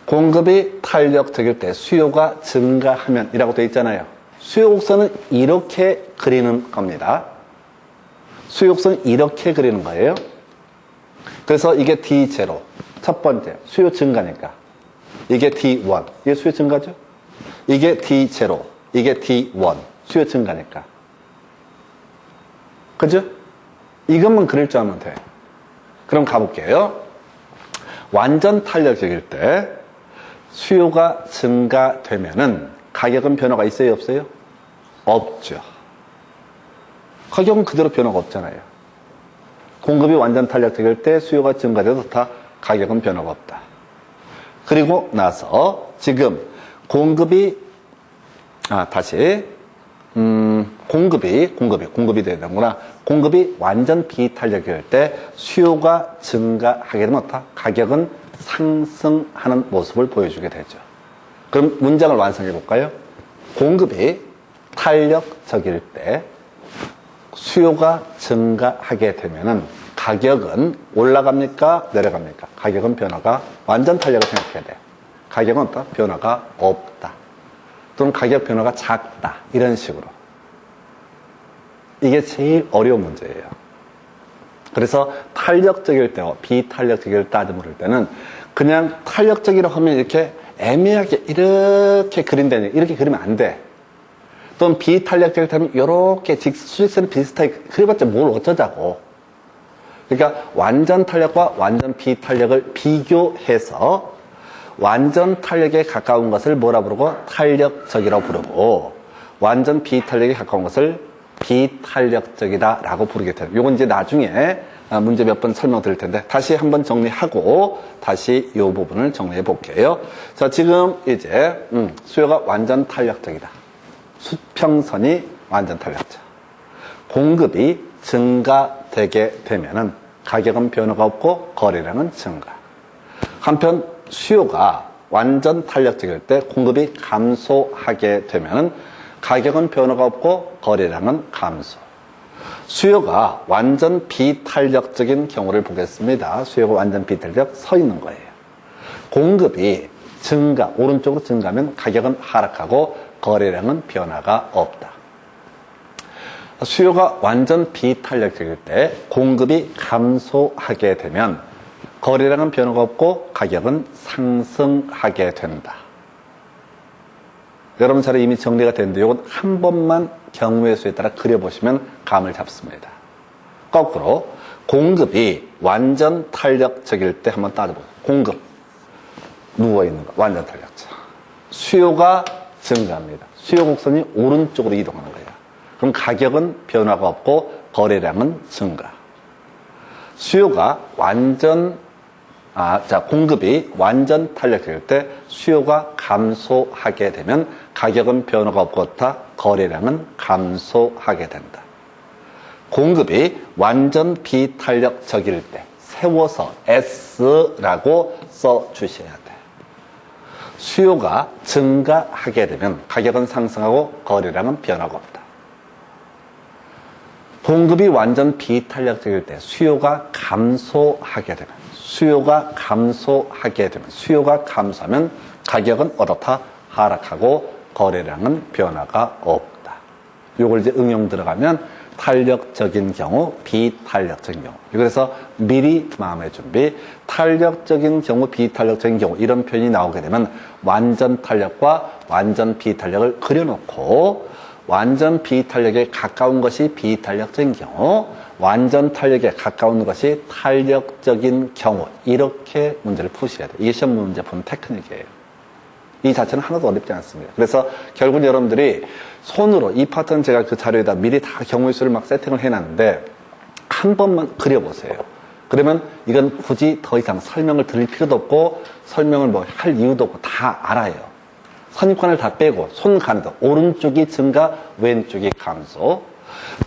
공급이 탄력적일 때 수요가 증가하면 이라고 되어 있잖아요. 수요 곡선은 이렇게 그리는 겁니다. 수요 곡선은 이렇게 그리는 거예요. 그래서 이게 D0 첫 번째 수요 증가니까 이게 D1 이게 수요 증가죠. 이게 D0 이게 D1 수요 증가니까 그죠? 이것만 그릴 줄 알면 돼. 그럼 가볼게요. 완전 탄력적일 때 수요가 증가되면은 가격은 변화가 있어요, 없어요? 없죠. 가격은 그대로 변화가 없잖아요. 공급이 완전 탄력적일 때 수요가 증가돼도 다 가격은 변화가 없다. 그리고 나서 지금 공급이 공급이 돼야 되는구나. 공급이 완전 비탄력일 때 수요가 증가하게 되면 어떻다? 가격은 상승하는 모습을 보여주게 되죠. 그럼 문장을 완성해 볼까요? 공급이 탄력적일 때 수요가 증가하게 되면은 가격은 올라갑니까? 내려갑니까? 가격은 변화가 완전 탄력을 생각해야 돼. 가격은 어떻다? 변화가 없다. 또는 가격 변화가 작다. 이런 식으로. 이게 제일 어려운 문제예요. 그래서 탄력적일 때와 비탄력적일 따져 물을 때는 그냥 탄력적이라고 하면 이렇게 애매하게 이렇게 그린다니 이렇게 그리면 안 돼. 또는 비탄력적일 때는 이렇게 수직선이 비슷하게 그려봤자 뭘 어쩌자고. 그러니까 완전 탄력과 완전 비탄력을 비교해서 완전 탄력에 가까운 것을 뭐라 부르고 탄력적이라고 부르고 완전 비탄력에 가까운 것을 비탄력적이다 라고 부르게 돼요. 요건 이제 나중에 문제 몇 번 설명드릴 텐데 다시 한번 정리하고 다시 이 부분을 정리해 볼게요. 자, 지금 이제 수요가 완전 탄력적이다. 수평선이 완전 탄력적. 공급이 증가되게 되면은 가격은 변화가 없고 거래량은 증가. 한편 수요가 완전 탄력적일 때 공급이 감소하게 되면은 가격은 변화가 없고 거래량은 감소. 수요가 완전 비탄력적인 경우를 보겠습니다. 수요가 완전 비탄력 서 있는 거예요. 공급이 증가, 오른쪽으로 증가하면 가격은 하락하고 거래량은 변화가 없다. 수요가 완전 비탄력적일 때 공급이 감소하게 되면 거래량은 변화가 없고 가격은 상승하게 된다. 여러분 차례 이미 정리가 됐는데 이건 한 번만 경우의 수에 따라 그려보시면 감을 잡습니다. 거꾸로 공급이 완전 탄력적일 때 한번 따져보세요. 공급 누워있는 거 완전 탄력적. 수요가 증가합니다. 수요 곡선이 오른쪽으로 이동하는 거예요. 그럼 가격은 변화가 없고 거래량은 증가. 수요가 공급이 완전 탄력적일 때 수요가 감소하게 되면 가격은 변화가 없고 거래량은 감소하게 된다. 공급이 완전 비탄력적일 때 세워서 S라고 써주셔야 돼. 수요가 증가하게 되면 가격은 상승하고 거래량은 변화가 없다. 공급이 완전 비탄력적일 때 수요가 감소하게 되면 수요가 감소하면 가격은 어떻다? 하락하고 거래량은 변화가 없다. 요걸 이제 응용 들어가면 탄력적인 경우, 비탄력적인 경우. 그래서 미리 마음의 준비. 탄력적인 경우, 비탄력적인 경우 이런 표현이 나오게 되면 완전 탄력과 완전 비탄력을 그려놓고 완전 비탄력에 가까운 것이 비탄력적인 경우, 완전 탄력에 가까운 것이 탄력적인 경우 이렇게 문제를 푸셔야 돼요. 이게 시험 문제 푸는 테크닉이에요. 이 자체는 하나도 어렵지 않습니다. 그래서 결국 여러분들이 손으로 이 파트는 제가 그 자료에다 미리 다 경우의 수를 막 세팅을 해놨는데 한 번만 그려보세요. 그러면 이건 굳이 더 이상 설명을 드릴 필요도 없고 설명을 뭐 할 이유도 없고 다 알아요. 선입관을 다 빼고 손 가는 데 오른쪽이 증가, 왼쪽이 감소.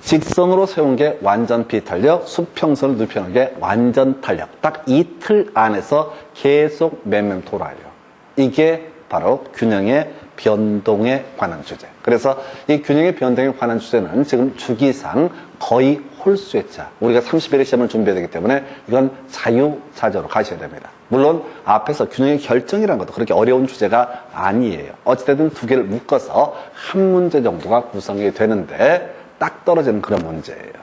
직선으로 세운 게 완전 비탄력, 수평선을 눕혀놓은 게 완전 탄력. 딱 이 틀 안에서 계속 맴맴 돌아요. 이게 바로 균형의 변동에 관한 주제. 그래서 이 균형의 변동에 관한 주제는 지금 주기상 거의 홀수의 차. 우리가 31회 시험을 준비해야 되기 때문에 이건 자유자재로 가셔야 됩니다. 물론 앞에서 균형의 결정이라는 것도 그렇게 어려운 주제가 아니에요. 어찌됐든 두 개를 묶어서 한 문제 정도가 구성이 되는데 딱 떨어지는 그런 문제예요.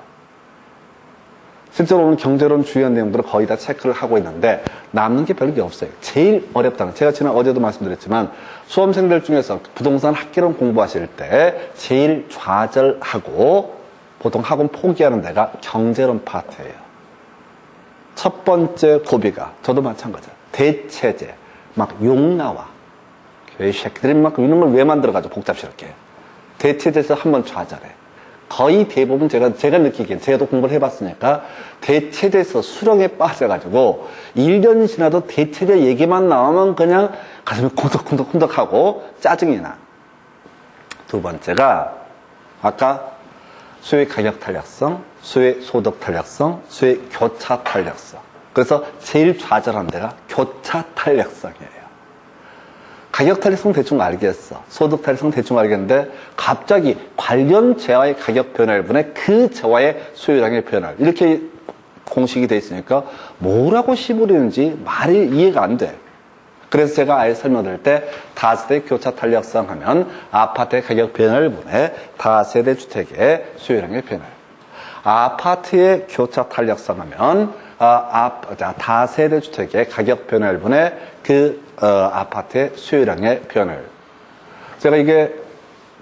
실제로 오늘 경제론 주요한 내용들을 거의 다 체크를 하고 있는데 남는 게 별게 없어요. 제일 어렵다는, 제가 지난 어제도 말씀드렸지만 수험생들 중에서 부동산 학개론 공부하실 때 제일 좌절하고 보통 학원 포기하는 데가 경제론 파트예요. 첫 번째 고비가, 저도 마찬가지예요. 대체제, 막 욕 나와. 이 새끼들이 막 이런 걸 왜 만들어가지고 복잡스럽게. 대체제에서 한번 좌절해. 거의 대부분 제가 느끼기엔, 제가 또 공부를 해봤으니까, 대체제에서 수렁에 빠져가지고, 1년 지나도 대체제 얘기만 나오면 그냥 가슴이 콩덕콩덕콩덕하고 짜증이 나. 두 번째가, 아까 수의 가격 탄력성, 수의 소득 탄력성, 수의 교차 탄력성. 그래서 제일 좌절한 데가 교차 탄력성이에요. 가격 탄력성 대충 알겠어. 소득 탄력성 대충 알겠는데 갑자기 관련 재화의 가격 변화를 분해 그 재화의 수요량의 변화. 이렇게 공식이 돼 있으니까 뭐라고 시부리는지 말이 이해가 안 돼. 그래서 제가 아예 설명드릴 때 다세대 교차 탄력성 하면 아파트의 가격 변화를 분해 다세대 주택의 수요량의 변화. 아파트의 교차 탄력성 하면 다세대 주택의 가격 변화를 분해 아파트의 수요량의 변화를. 제가 이게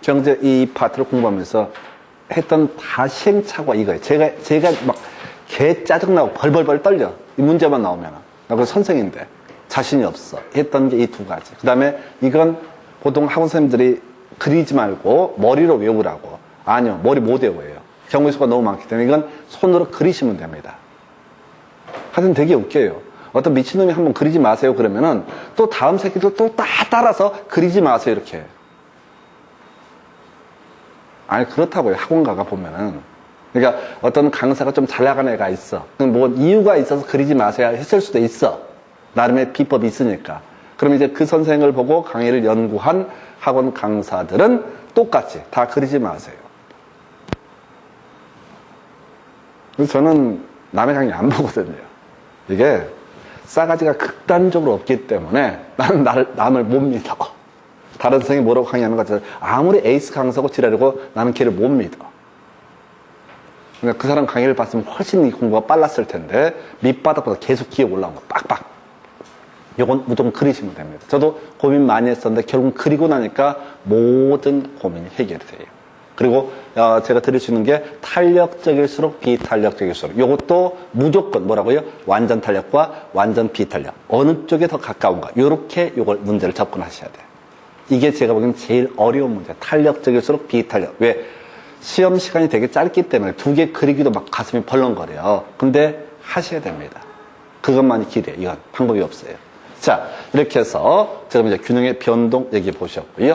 경제 이 파트를 공부하면서 했던 다 시행착오가 이거예요. 제가 막 개 짜증나고 벌벌벌 떨려. 이 문제만 나오면. 나 그 선생인데 자신이 없어. 했던 게 이 두 가지. 그 다음에 이건 보통 학원 선생님들이 그리지 말고 머리로 외우라고. 아니요. 머리 못 외워요. 경우의 수가 너무 많기 때문에 이건 손으로 그리시면 됩니다. 하여튼 되게 웃겨요. 어떤 미친놈이 한번 그리지 마세요 그러면은 또 다음 새끼도 또 다 따라서 그리지 마세요 이렇게. 아니 그렇다고요. 학원 가가 보면은. 그러니까 어떤 강사가 좀 잘 나가는 애가 있어. 뭐 이유가 있어서 그리지 마세요 했을 수도 있어. 나름의 비법이 있으니까. 그럼 이제 그 선생을 보고 강의를 연구한 학원 강사들은 똑같이 다 그리지 마세요. 그래서 저는 남의 강의 안 보거든요. 이게 싸가지가 극단적으로 없기 때문에 나는 남을 못 믿어. 다른 선생님이 뭐라고 강의하는 것 같아서 아무리 에이스 강사고 지랄이고 나는 걔를 못 믿어. 그러니까 그 사람 강의를 봤으면 훨씬 공부가 빨랐을 텐데 밑바닥보다 계속 기어 올라온 거 빡빡. 이건 무조건 그리시면 됩니다. 저도 고민 많이 했었는데 결국 그리고 나니까 모든 고민이 해결이 돼요. 그리고 제가 드릴 수 있는 게 탄력적일수록 비탄력적일수록 이것도 무조건 뭐라고요? 완전 탄력과 완전 비탄력 어느 쪽에 더 가까운가 이렇게 이걸 문제를 접근하셔야 돼요. 이게 제가 보기엔 제일 어려운 문제. 탄력적일수록 비탄력. 왜? 시험 시간이 되게 짧기 때문에 두 개 그리기도 막 가슴이 벌렁거려요. 근데 하셔야 됩니다. 그것만이 길이에요. 이건 방법이 없어요. 자, 이렇게 해서 지금 이제 균형의 변동 얘기 보셨고요.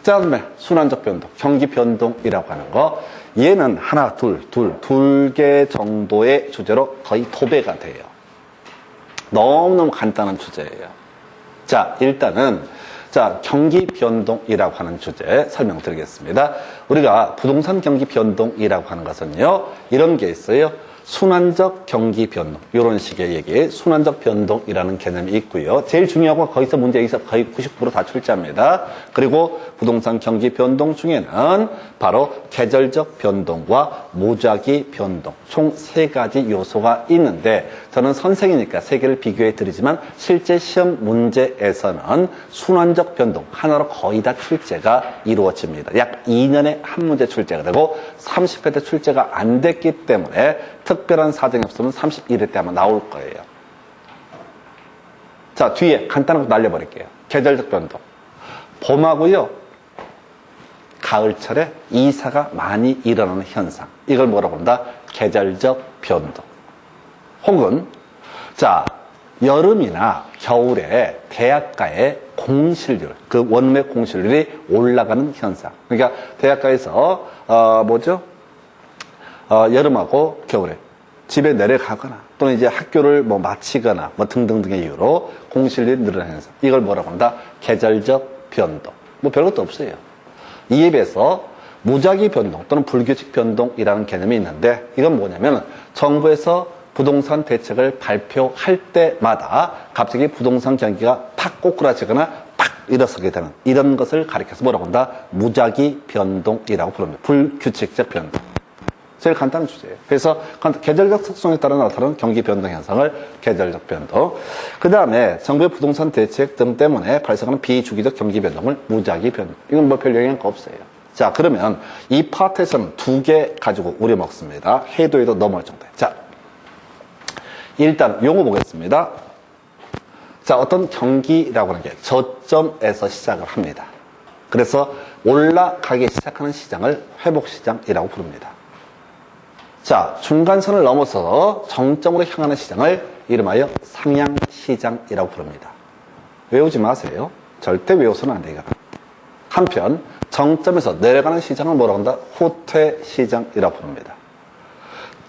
자, 그다음에 순환적 변동, 경기 변동이라고 하는 거. 얘는 하나, 둘 개 정도의 주제로 거의 도배가 돼요. 너무너무 간단한 주제예요. 자, 일단은 경기 변동이라고 하는 주제 설명드리겠습니다. 우리가 부동산 경기 변동이라고 하는 것은요, 이런 게 있어요. 순환적 경기 변동, 이런 식의 얘기, 순환적 변동이라는 개념이 있고요. 제일 중요하고 거기서 문제에서 거의 90% 다 출제합니다. 그리고 부동산 경기 변동 중에는 바로 계절적 변동과 무작위 변동, 총 3가지 요소가 있는데 저는 선생이니까 3개를 비교해 드리지만 실제 시험 문제에서는 순환적 변동 하나로 거의 다 출제가 이루어집니다. 약 2년에 한 문제 출제가 되고 30회 때 출제가 안 됐기 때문에 특별한 사정이 없으면 31회 때 아마 나올 거예요. 자, 뒤에 간단하게 날려버릴게요. 계절적 변동. 봄하고요, 가을철에 이사가 많이 일어나는 현상. 이걸 뭐라고 한다? 계절적 변동. 혹은, 여름이나 겨울에 대학가의 공실률, 그 원룸의 공실률이 올라가는 현상. 그러니까 대학가에서, 여름하고 겨울에 집에 내려가거나 또는 이제 학교를 뭐 마치거나 뭐 등등등의 이유로 공실률이 늘어나는 현상. 이걸 뭐라고 한다? 계절적 변동. 뭐 별것도 없어요. 이에 비해서 무작위 변동 또는 불규칙 변동이라는 개념이 있는데 이건 뭐냐면 정부에서 부동산 대책을 발표할 때마다 갑자기 부동산 경기가 팍 꼬꾸라지거나 팍 일어서게 되는 이런 것을 가리켜서 뭐라고 한다? 무작위 변동이라고 부릅니다. 불규칙적 변동. 제일 간단한 주제예요. 그래서 계절적 특성에 따라 나타나는 경기 변동 현상을 계절적 변동. 그 다음에 정부의 부동산 대책 등 때문에 발생하는 비주기적 경기 변동을 무작위 변동. 이건 뭐 별 영향가 없어요. 자, 그러면 이 파트에서는 2개 가지고 우려먹습니다. 해도 넘어갈 정도. 자, 일단 용어 보겠습니다. 자, 어떤 경기라고 하는 게 저점에서 시작을 합니다. 그래서 올라가기 시작하는 시장을 회복시장이라고 부릅니다. 자, 중간선을 넘어서 정점으로 향하는 시장을 이름하여 상향시장이라고 부릅니다. 외우지 마세요. 절대 외워서는 안 돼요. 한편 정점에서 내려가는 시장을 뭐라고 한다? 후퇴시장이라고 부릅니다.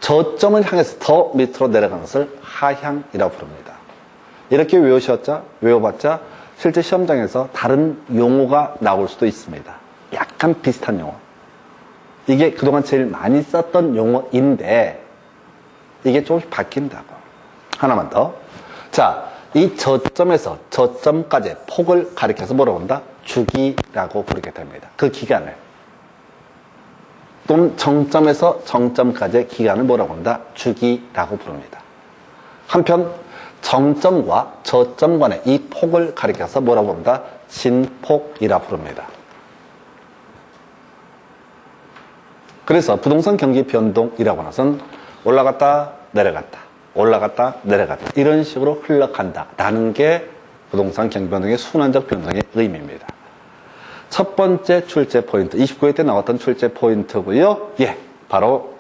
저점을 향해서 더 밑으로 내려가는 것을 하향이라고 부릅니다. 이렇게 외워봤자 실제 시험장에서 다른 용어가 나올 수도 있습니다. 약간 비슷한 용어. 이게 그동안 제일 많이 썼던 용어인데 이게 조금씩 바뀐다고. 하나만 더. 자, 이 저점에서 저점까지의 폭을 가리켜서 뭐라고 한다? 주기라고 부르게 됩니다. 그 기간을. 또는 정점에서 정점까지의 기간을 뭐라고 한다? 주기라고 부릅니다. 한편 정점과 저점 간의 이 폭을 가리켜서 뭐라고 한다? 진폭이라고 부릅니다. 그래서 부동산 경기 변동이라고 하는 것은 올라갔다 내려갔다 올라갔다 내려갔다 이런 식으로 흘러간다라는 게 부동산 경기 변동의 순환적 변동의 의미입니다. 첫 번째 출제 포인트, 29회 때 나왔던 출제 포인트고요. 예, 바로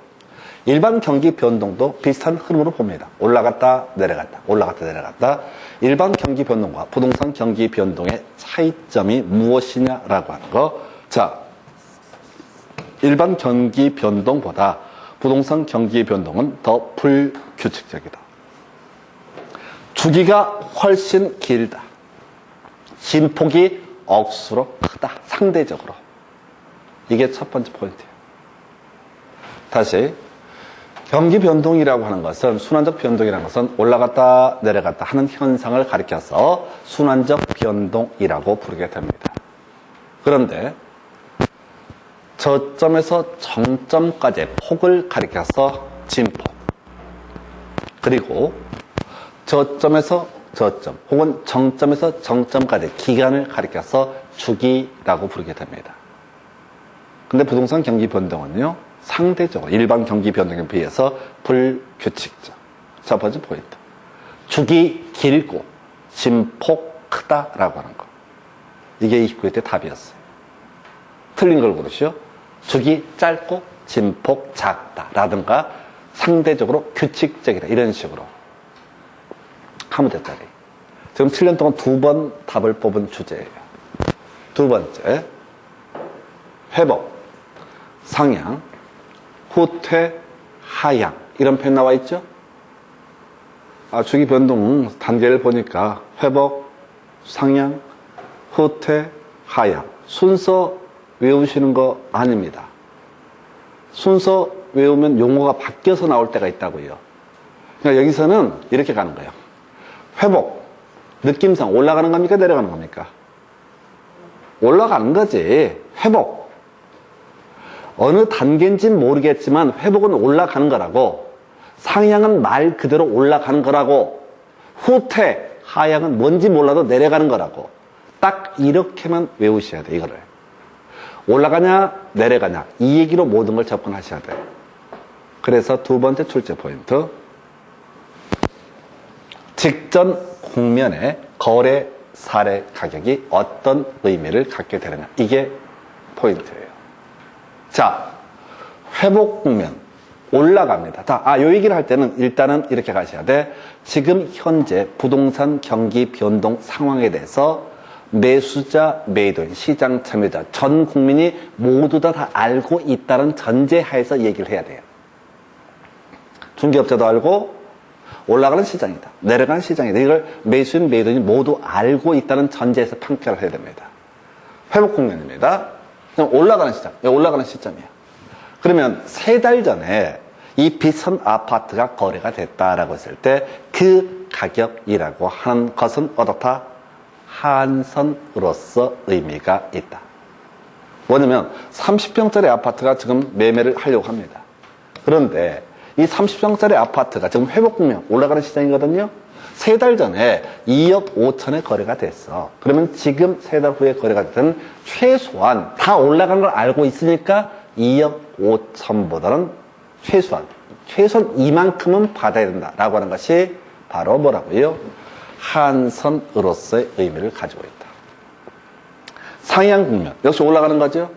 일반 경기 변동도 비슷한 흐름으로 봅니다. 올라갔다 내려갔다 올라갔다 내려갔다. 일반 경기 변동과 부동산 경기 변동의 차이점이 무엇이냐라고 하는 거. 자, 일반 경기 변동보다 부동산 경기 변동은 더 불규칙적이다. 주기가 훨씬 길다. 진폭이 억수로 크다. 상대적으로. 이게 첫 번째 포인트예요. 다시 경기 변동이라고 하는 것은 순환적 변동이라는 것은 올라갔다 내려갔다 하는 현상을 가리켜서 순환적 변동이라고 부르게 됩니다. 그런데 저점에서 정점까지의 폭을 가리켜서 진폭, 그리고 저점에서 저점 혹은 정점에서 정점까지의 기간을 가리켜서 주기라고 부르게 됩니다. 근데 부동산 경기 변동은요, 상대적으로 일반 경기 변동에 비해서 불규칙적. 첫 번째 포인트. 주기 길고 진폭 크다라고 하는 거. 이게 29회 때 답이었어요. 틀린 걸 고르시오. 주기 짧고 진폭 작다라든가 상대적으로 규칙적이다 이런 식으로 하면 됐다리. 지금 7년 동안 2번 답을 뽑은 주제예요. 두 번째, 회복, 상향, 후퇴, 하향 이런 표현 나와 있죠? 주기 변동 단계를 보니까 회복, 상향, 후퇴, 하향 순서 외우시는 거 아닙니다. 순서 외우면 용어가 바뀌어서 나올 때가 있다고요. 그러니까 여기서는 이렇게 가는 거예요. 회복, 느낌상 올라가는 겁니까? 내려가는 겁니까? 올라가는 거지. 회복. 어느 단계인지는 모르겠지만 회복은 올라가는 거라고, 상향은 말 그대로 올라가는 거라고, 후퇴, 하향은 뭔지 몰라도 내려가는 거라고. 딱 이렇게만 외우셔야 돼, 이거를. 올라가냐 내려가냐 이 얘기로 모든 걸 접근하셔야 돼요. 그래서 두 번째 출제 포인트, 직전 국면의 거래 사례 가격이 어떤 의미를 갖게 되느냐, 이게 포인트예요. 자, 회복 국면 올라갑니다. 요 얘기를 할 때는 일단은 이렇게 가셔야 돼. 지금 현재 부동산 경기 변동 상황에 대해서 매수자, 매도인, 시장 참여자, 전 국민이 모두 다 알고 있다는 전제하에서 얘기를 해야 돼요. 중개업자도 알고 올라가는 시장이다, 내려가는 시장이다. 이걸 매수인, 매도인이 모두 알고 있다는 전제에서 평가를 해야 됩니다. 회복 국면입니다. 올라가는 시장, 올라가는 시점이야. 그러면 3달 전에 이 비싼 아파트가 거래가 됐다라고 했을 때 그 가격이라고 하는 것은 어떻다? 한선으로서 의미가 있다. 뭐냐면 30평짜리 아파트가 지금 매매를 하려고 합니다. 그런데 이 30평짜리 아파트가 지금 회복 국면, 올라가는 시장이거든요. 3달 전에 2억 5천에 거래가 됐어. 그러면 지금 3달 후에 거래가 됐든 최소한 다 올라간 걸 알고 있으니까 2억 5천보다는 최소한 이만큼은 받아야 된다라고 하는 것이 바로 뭐라고요? 한선으로서의 의미를 가지고 있다. 상향 국면, 역시 올라가는 거죠.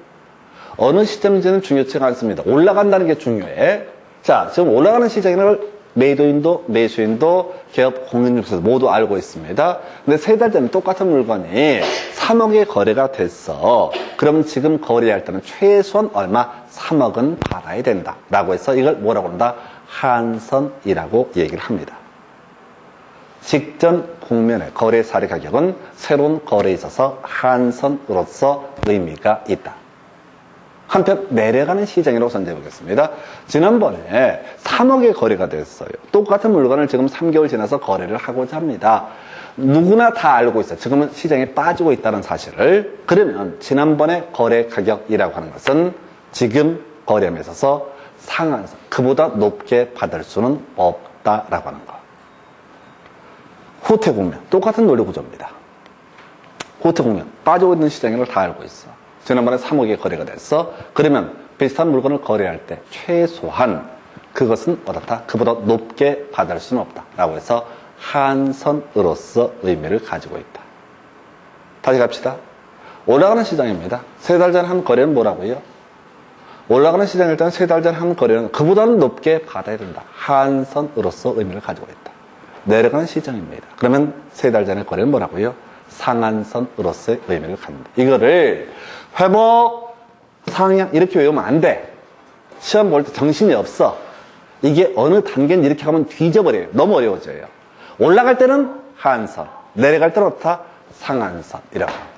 어느 시점인지는 중요치가 않습니다. 올라간다는 게 중요해. 자, 지금 올라가는 시장을 매도인도 매수인도 기업 공인중개사도 모두 알고 있습니다. 근데 3달 전에 똑같은 물건이 3억에 거래가 됐어. 그럼 지금 거래할 때는 최소한 얼마? 3억은 받아야 된다 라고 해서 이걸 뭐라고 한다? 한선이라고 얘기를 합니다. 직전 국면의 거래 사례 가격은 새로운 거래에 있어서 한선으로서 의미가 있다. 한편 내려가는 시장이라고 선제해 보겠습니다. 지난번에 3억의 거래가 됐어요. 똑같은 물건을 지금 3개월 지나서 거래를 하고자 합니다. 누구나 다 알고 있어요. 지금은 시장에 빠지고 있다는 사실을. 그러면 지난번에 거래 가격이라고 하는 것은 지금 거래함에 있어서 상한선, 그보다 높게 받을 수는 없다라고 하는 거. 후퇴 국면, 똑같은 논리 구조입니다. 후퇴 국면, 빠지고 있는 시장인 걸 다 알고 있어. 지난번에 3억에 거래가 됐어. 그러면 비슷한 물건을 거래할 때 최소한 그것은 어떻다? 그보다 높게 받을 수는 없다 라고 해서 한선으로서 의미를 가지고 있다. 다시 갑시다. 올라가는 시장입니다. 3달 전에 한 거래는 뭐라고요? 올라가는 시장 일단 3달 전에 한 거래는 그보다는 높게 받아야 된다. 한선으로서 의미를 가지고 있다. 내려가는 시장입니다. 그러면 3달 전에 거래는 뭐라고요? 상한선으로서의 의미를 갖는다. 이거를 회복, 상향 이렇게 외우면 안 돼. 시험 볼 때 정신이 없어. 이게 어느 단계는 이렇게 가면 뒤져버려요. 너무 어려워져요. 올라갈 때는 하한선, 내려갈 때는 어떻다? 상한선이라고 합니다.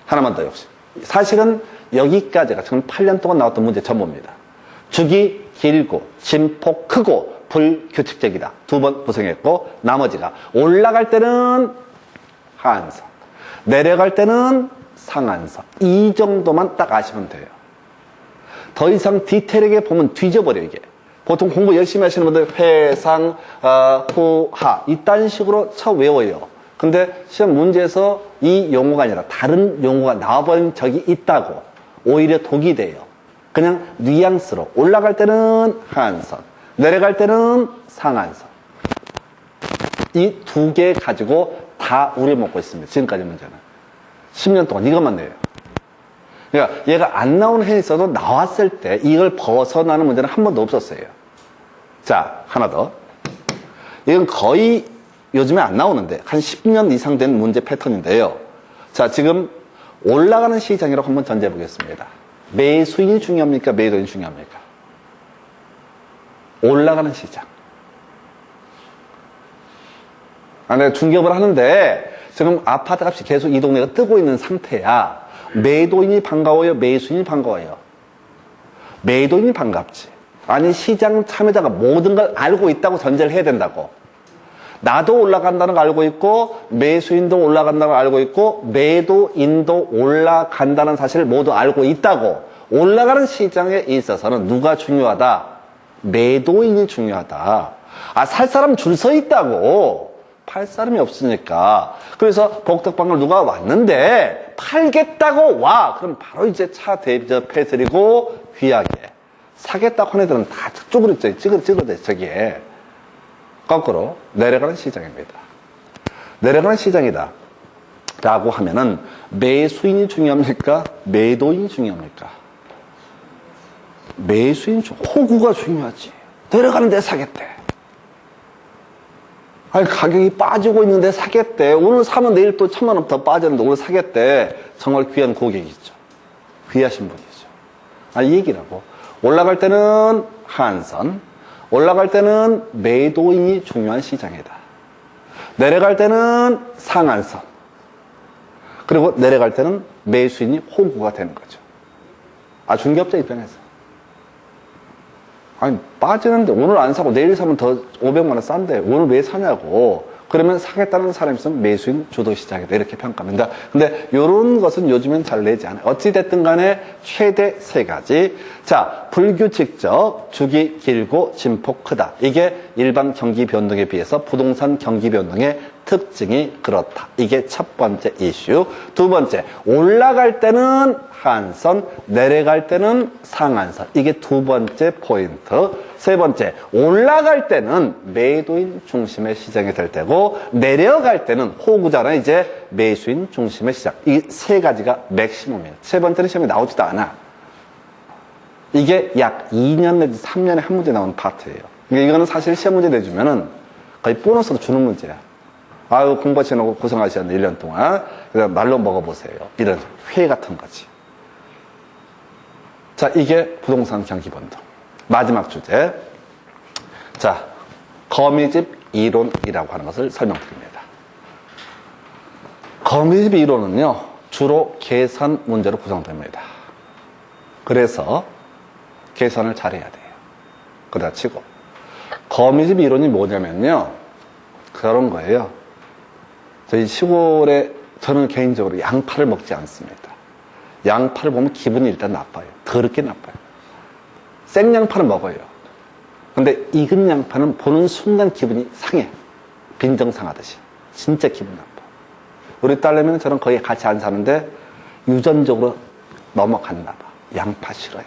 하나만 더 역시. 사실은 여기까지가 지금 8년 동안 나왔던 문제 전부입니다. 주기 길고 진폭 크고 불규칙적이다. 2번 구성했고 나머지가 올라갈 때는 하한선, 내려갈 때는 상한선. 이 정도만 딱 아시면 돼요. 더 이상 디테일하게 보면 뒤져버려 이게. 보통 공부 열심히 하시는 분들 회상, 후하 이딴 식으로 쳐 외워요. 근데 시험 문제에서 이 용어가 아니라 다른 용어가 나와버린 적이 있다고 오히려 독이 돼요. 그냥 뉘앙스로 올라갈 때는 하한선, 내려갈 때는 상한선. 이 2개 가지고 다 우려먹고 있습니다. 지금까지 문제는 10년 동안 이것만 내요. 그러니까 얘가 안 나오는 해에 있어도 나왔을 때 이걸 벗어나는 문제는 한 번도 없었어요. 자, 하나 더. 이건 거의 요즘에 안 나오는데 한 10년 이상 된 문제 패턴인데요. 자, 지금 올라가는 시장이라고 한번 전제해 보겠습니다. 매수인이 중요합니까? 매도인이 중요합니까? 올라가는 시장. 내가 중개업을 하는데 지금 아파트 값이 계속 이 동네가 뜨고 있는 상태야. 매도인이 반가워요? 매수인이 반가워요? 매도인이 반갑지. 아니 시장 참여자가 모든 걸 알고 있다고 전제를 해야 된다고. 나도 올라간다는 걸 알고 있고 매수인도 올라간다는 걸 알고 있고 매도인도 올라간다는 사실을 모두 알고 있다고. 올라가는 시장에 있어서는 누가 중요하다? 매도인이 중요하다. 살 사람 줄 서 있다고. 팔 사람이 없으니까. 그래서 복덕방을 누가 왔는데 팔겠다고 와. 그럼 바로 이제 차 대접해드리고 귀하게 사겠다고 하는 애들은 다 저쪽으로 찌그러져 저기에. 거꾸로 내려가는 시장입니다. 내려가는 시장이다 라고 하면은 매수인이 중요합니까? 매도인이 중요합니까? 호구가 중요하지. 내려가는데 사겠대. 아니 가격이 빠지고 있는데 사겠대. 오늘 사면 내일 또 1,000만 원 더 빠졌는데 오늘 사겠대. 정말 귀한 고객이죠. 귀하신 분이죠. 이 얘기라고. 올라갈 때는 한선, 올라갈 때는 매도인이 중요한 시장이다. 내려갈 때는 상한선. 그리고 내려갈 때는 매수인이 호구가 되는 거죠. 중개업자 입장에서. 아니, 빠지는데 오늘 안 사고 내일 사면 더 500만 원 싼데 오늘 왜 사냐고. 그러면 사겠다는 사람이 있으면 매수인 주도 시장이다. 이렇게 평가합니다. 근데 이런 것은 요즘엔 잘 내지 않아요. 어찌됐든 간에 최대 3가지. 자, 불규칙적, 주기 길고 진폭 크다. 이게 일반 경기 변동에 비해서 부동산 경기 변동의 특징이 그렇다. 이게 첫 번째 이슈. 두 번째, 올라갈 때는 하한선, 내려갈 때는 상한선. 이게 두 번째 포인트. 세 번째, 올라갈 때는 매도인 중심의 시장이 될 때고, 내려갈 때는 호구잖아. 이제 매수인 중심의 시장. 이 3가지가 맥시멈이에요. 세 번째는 시험에 나오지도 않아. 이게 약 2년 내지 3년에 한 문제 나오는 파트예요. 이거는 사실 시험 문제 내주면은 거의 보너스로 주는 문제야. 아유, 공부하시느라고 고생하셨네, 1년 동안. 그래서 날로 먹어보세요. 이런 회 같은 거지. 자, 이게 부동산 경기 변동. 마지막 주제. 자, 거미집 이론이라고 하는 것을 설명드립니다. 거미집 이론은요, 주로 계산 문제로 구성됩니다. 그래서 계산을 잘해야 돼요. 그러다 치고. 거미집 이론이 뭐냐면요, 그런 거예요. 저희 시골에 저는 개인적으로 양파를 먹지 않습니다. 양파를 보면 기분이 일단 나빠요. 더럽게 나빠요. 생양파는 먹어요. 근데 익은 양파는 보는 순간 기분이 상해. 빈정 상하듯이. 진짜 기분 나빠. 우리 딸내미는 저랑 거의 같이 안 사는데 유전적으로 넘어갔나 봐. 양파 싫어해.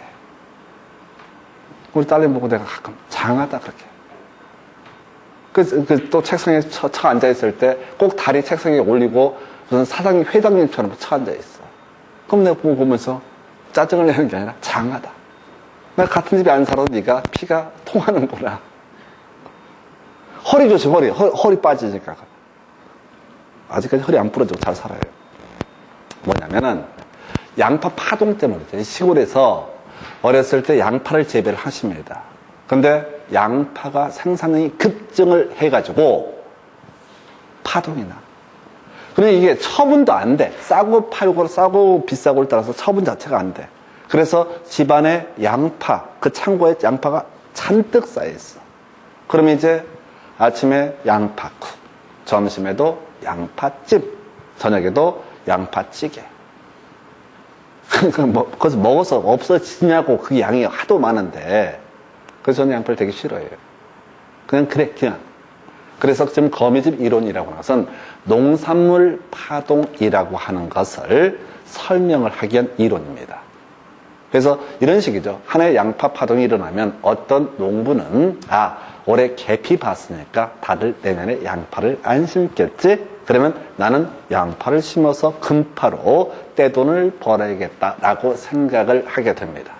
우리 딸내미 보고 내가 가끔 장하다 그렇게. 또 책상에 쳐 앉아있을 때 꼭 다리 책상에 올리고 무슨 사장님, 회장님처럼 쳐 앉아있어. 그럼 내가 보면서 짜증을 내는 게 아니라 장하다. 내가 같은 집에 안 살아도 네가 피가 통하는구나. 허리 조심, 허리 빠지니까. 아직까지 허리 안 부러지고 잘 살아요. 뭐냐면은 양파 파동 때문이죠. 시골에서 어렸을 때 양파를 재배를 하십니다. 근데 양파가 생산량이 급증을 해가지고 파동이 나. 그러니까 이게 처분도 안 돼. 싸고 팔고 싸고 비싸고를 따라서 처분 자체가 안 돼. 그래서 집안에 양파, 그 창고에 양파가 잔뜩 쌓여있어. 그러면 이제 아침에 양파국, 점심에도 양파찜, 저녁에도 양파찌개. 그래서 먹어서 없어지냐고 그 양이 하도 많은데, 그래서 저는 양파를 되게 싫어해요. 그냥. 그래서 지금 거미집 이론이라고 하는 것은 농산물 파동이라고 하는 것을 설명을 하기 위한 이론입니다. 그래서 이런 식이죠. 하나의 양파 파동이 일어나면 어떤 농부는 올해 계피 봤으니까 다들 내년에 양파를 안 심겠지? 그러면 나는 양파를 심어서 금파로 떼돈을 벌어야겠다라고 생각을 하게 됩니다.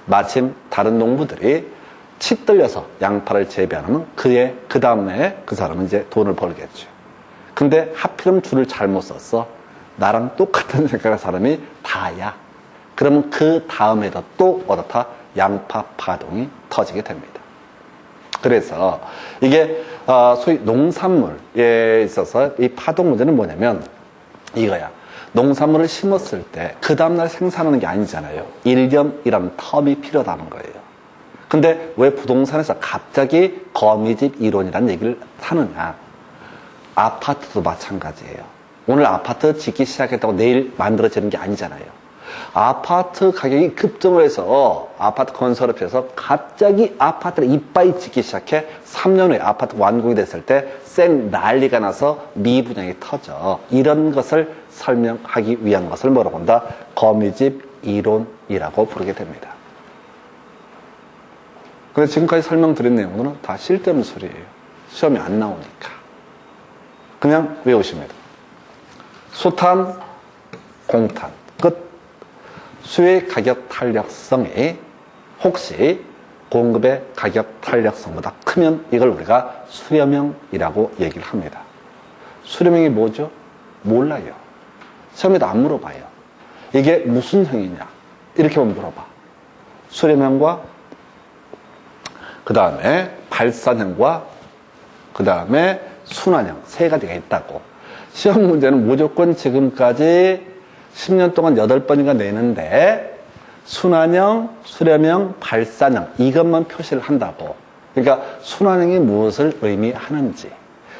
마침 다른 농부들이 치 떨려서 양파를 재배하면 그 다음에 그 사람은 이제 돈을 벌겠죠. 근데 하필이면 줄을 잘못 썼어. 나랑 똑같은 생각의 사람이 다야. 그러면 그 다음에도 또 어떻다? 양파 파동이 터지게 됩니다. 그래서 이게 소위 농산물에 있어서 이 파동 문제는 뭐냐면 이거야. 농산물을 심었을 때 그 다음날 생산하는 게 아니잖아요. 1년이라는 텀이 필요하다는 거예요. 근데 왜 부동산에서 갑자기 거미집 이론이라는 얘기를 하느냐. 아파트도 마찬가지예요. 오늘 아파트 짓기 시작했다고 내일 만들어지는 게 아니잖아요. 아파트 가격이 급등을 해서 아파트 건설업체에서 갑자기 아파트를 이빠이 짓기 시작해 3년 후에 아파트 완공이 됐을 때 쌩 난리가 나서 미분양이 터져. 이런 것을 설명하기 위한 것을 뭐라고 한다? 거미집 이론이라고 부르게 됩니다. 근데 지금까지 설명드린 내용들은 다 쓸데없는 소리예요. 시험이 안 나오니까. 그냥 외우십니다. 수탄, 공탄, 끝. 수의 가격 탄력성이 혹시 공급의 가격 탄력성보다 크면 이걸 우리가 수렴형이라고 얘기를 합니다. 수렴형이 뭐죠? 몰라요. 시험에도 안 물어봐요. 이게 무슨 형이냐? 이렇게만 물어봐. 수렴형과 그 다음에 발산형과 그 다음에 순환형 세 가지가 있다고. 시험 문제는 무조건 지금까지 10년 동안 8번인가 내는데 순환형, 수렴형, 발산형 이것만 표시를 한다고. 그러니까 순환형이 무엇을 의미하는지,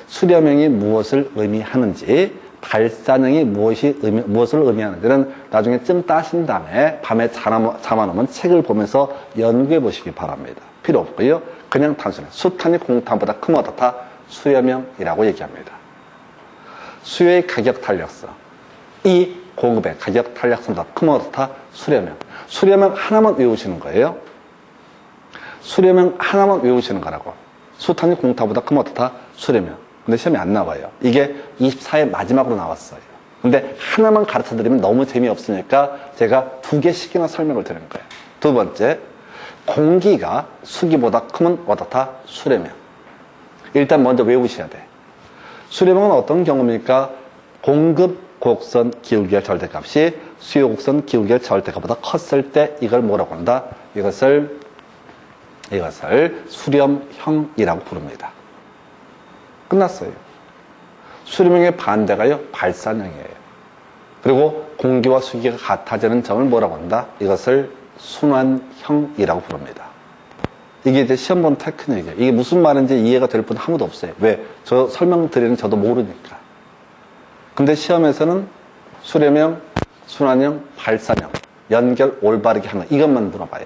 수렴형이 무엇을 의미하는지, 발산형이 무엇을 의미하는지는 나중에 쯤 따신 다음에 밤에 잠아놓으면 책을 보면서 연구해 보시기 바랍니다. 필요 없고요. 그냥 단순히 수탄이 공탄보다 크면 어떻다? 수렴형이라고 얘기합니다. 수요의 가격 탄력성, 이 공급의 가격 탄력성보다 크면 어떻다? 수렴형. 수렴형 하나만 외우시는 거예요. 수렴형 하나만 외우시는 거라고. 수탄이 공탄보다 크면 어떻다? 수렴형. 근데 시험에 안 나와요. 이게 24회 마지막으로 나왔어요. 근데 하나만 가르쳐 드리면 너무 재미없으니까 제가 2개씩이나 설명을 드리는 거예요. 두 번째, 공기가 수기보다 크면 어떻다? 수렴형. 일단 먼저 외우셔야 돼. 수렴형은 어떤 경우입니까? 공급 곡선 기울기의 절대값이 수요 곡선 기울기의 절대값보다 컸을 때 이걸 뭐라고 한다? 이것을 수렴형이라고 부릅니다. 끝났어요. 수렴형의 반대가요, 발산형이에요. 그리고 공기와 수기가 같아지는 점을 뭐라고 한다? 이것을 순환형이라고 부릅니다. 이게 이제 시험 본 테크닉이에요. 이게 무슨 말인지 이해가 될 분 아무도 없어요. 왜? 저 설명드리는 저도 모르니까. 근데 시험에서는 수렴형, 순환형, 발산형, 연결 올바르게 하는 이것만 물어봐요.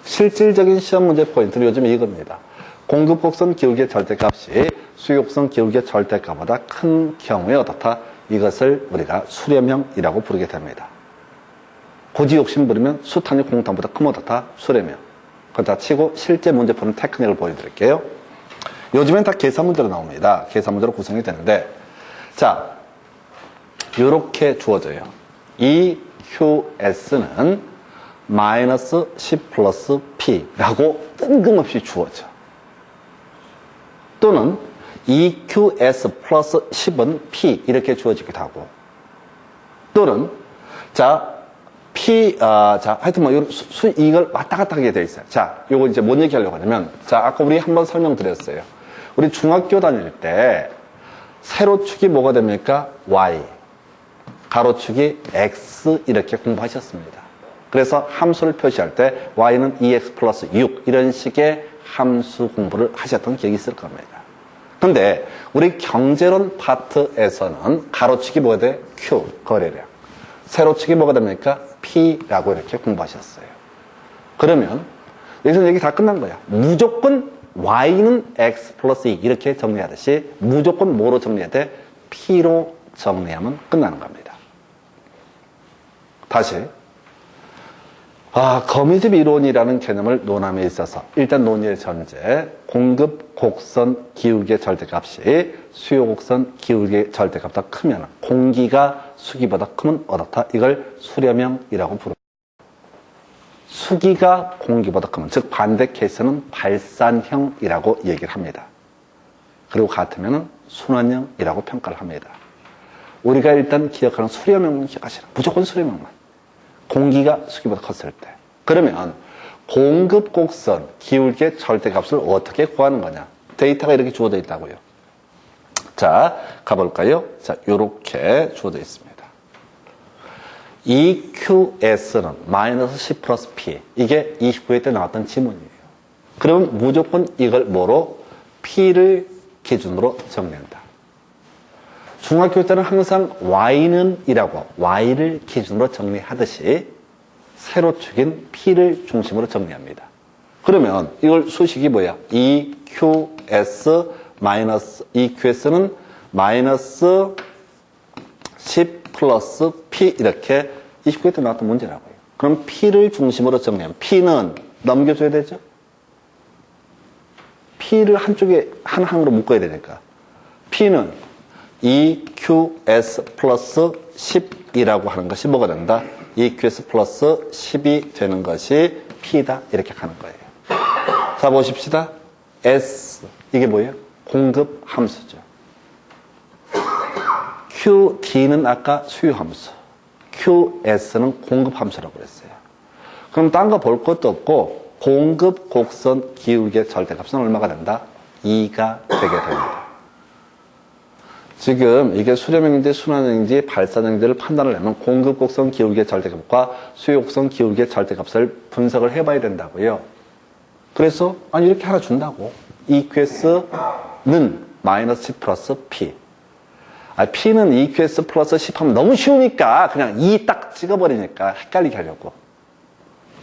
실질적인 시험 문제 포인트는 요즘 이겁니다. 공급 곡선 기울기의 절대값이 수요 곡선 기울기의 절대값보다 큰 경우에 어떻다? 이것을 우리가 수렴형이라고 부르게 됩니다. 고지 욕심 부리면 수탄이 공탄보다 크면 어떻다? 수렴형. 그거 치고 실제 문제 푸는 테크닉을 보여드릴게요. 요즘엔 다 계산 문제로 나옵니다. 계산 문제로 구성이 되는데, 자, 이렇게 주어져요. EQS는 마이너스 10 플러스 P라고 뜬금없이 주어져. 또는 EQS 플러스 10은 P 이렇게 주어지기도 하고, 또는 자 하여튼 뭐 이걸 왔다 갔다 하게 돼 있어요. 자, 요거 이제 뭔 얘기하려고 하냐면, 자, 아까 우리 한번 설명드렸어요. 우리 중학교 다닐 때 세로축이 뭐가 됩니까? Y, 가로축이 X 이렇게 공부하셨습니다. 그래서 함수를 표시할 때 Y는 2X 플러스 6 이런 식의 함수 공부를 하셨던 기억이 있을 겁니다. 근데 우리 경제론 파트에서는 가로축이 뭐가 돼? Q, 거래량. 세로축이 뭐가 됩니까? P라고 이렇게 공부하셨어요. 그러면 여기서 얘기 다 끝난 거야. 무조건 Y는 X 플러스 2 이렇게 정리하듯이 무조건 뭐로 정리해야 돼? P로 정리하면 끝나는 겁니다. 다시. 거미집 이론이라는 개념을 논함에 있어서 일단 논의의 전제, 공급 곡선 기울기의 절대값이 수요 곡선 기울기의 절대값보다 크면 공기가 수기보다 크면 어떻다? 이걸 수렴형이라고 부릅니다. 수기가 공기보다 크면, 즉 반대 케이스는 발산형이라고 얘기를 합니다. 그리고 같으면 순환형이라고 평가를 합니다. 우리가 일단 기억하는 수렴형은 기억하시라. 무조건 수렴형만. 공기가 수기보다 컸을 때. 그러면 공급 곡선 기울기의 절대값을 어떻게 구하는 거냐? 데이터가 이렇게 주어져 있다고요. 자, 가볼까요? 자, 요렇게 주어져 있습니다. EQS는 마이너스 10 플러스 P. 이게 29회 때 나왔던 지문이에요. 그러면 무조건 이걸 뭐로? P를 기준으로 정리한다. 중학교 때는 항상 Y는 이라고 Y를 기준으로 정리하듯이 세로축인 P를 중심으로 정리합니다. 그러면 이걸 수식이 뭐야? EQS는 마이너스 10 플러스 P 이렇게 29회 때 나왔던 문제라고요. 그럼 P를 중심으로 정리하면 P는 넘겨줘야 되죠? P를 한쪽에 한 항으로 묶어야 되니까 P는 EQS 플러스 10이라고 하는 것이 뭐가 된다? EQS 플러스 10이 되는 것이 P다. 이렇게 가는 거예요. 자, 보십시다. S. 이게 뭐예요? 공급 함수죠. QD는 아까 수요 함수. QS는 공급 함수라고 그랬어요. 그럼 딴 거 볼 것도 없고, 공급 곡선 기울기의 절대값은 얼마가 된다? 2가 되게 됩니다. 지금 이게 수렴형인지 순환형인지 발산형인지를 판단을 하려면 공급 곡선 기울기의 절대값과 수요 곡선 기울기의 절대값을 분석을 해봐야 된다고요. 그래서 아니 이렇게 하나 준다고. EQS는 마이너스 10 플러스 P. P는 EQS 플러스 10 하면 너무 쉬우니까 그냥 2 딱 찍어버리니까 헷갈리게 하려고.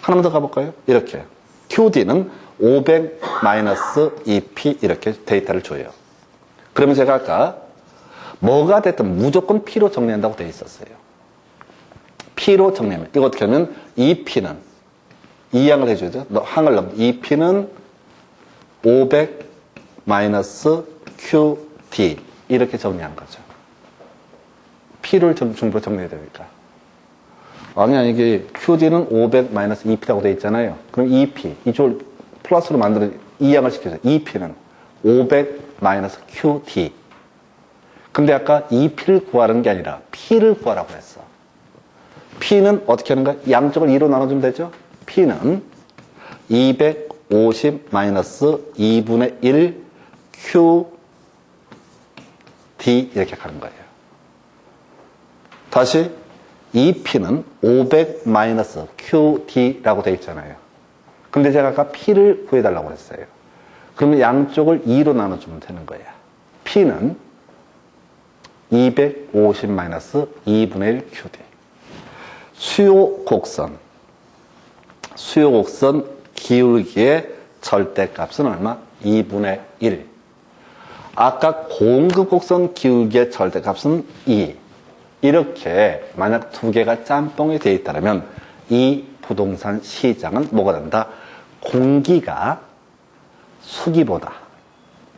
하나만 더 가볼까요? 이렇게. QD는 500 마이너스 EP 이렇게 데이터를 줘요. 그러면 제가 아까 뭐가 됐든 무조건 P로 정리한다고 되어 있었어요. P로 정리하면 이거 어떻게 하면 EP는 이 양을 해줘야죠. 항을 넣으면 EP는 500 마이너스 QD 이렇게 정리한 거죠. P를 중부로 정리해야 되니까. 아니 이게 QD는 500 마이너스 EP라고 되어 있잖아요. 그럼 EP 이쪽을 플러스로 만들어 이 양을 시켜서 EP는 500 마이너스 QD. 근데 아까 EP를 구하는 게 아니라 P를 구하라고 했어. P는 어떻게 하는가? 양쪽을 2로 나눠주면 되죠? P는 250 마이너스 2분의 1 QD 이렇게 가는 거예요. 다시 EP는 500 마이너스 QD라고 되어 있잖아요. 근데 제가 아까 P를 구해달라고 했어요. 그러면 양쪽을 2로 나눠주면 되는 거예요. P는 250 마이너스 2분의 1 QD. 수요 곡선 기울기의 절대값은 얼마? 2분의 1. 아까 공급 곡선 기울기의 절대값은 2. 이렇게 만약 두 개가 짬뽕이 되어 있다면 이 부동산 시장은 뭐가 된다? 공기가 수기보다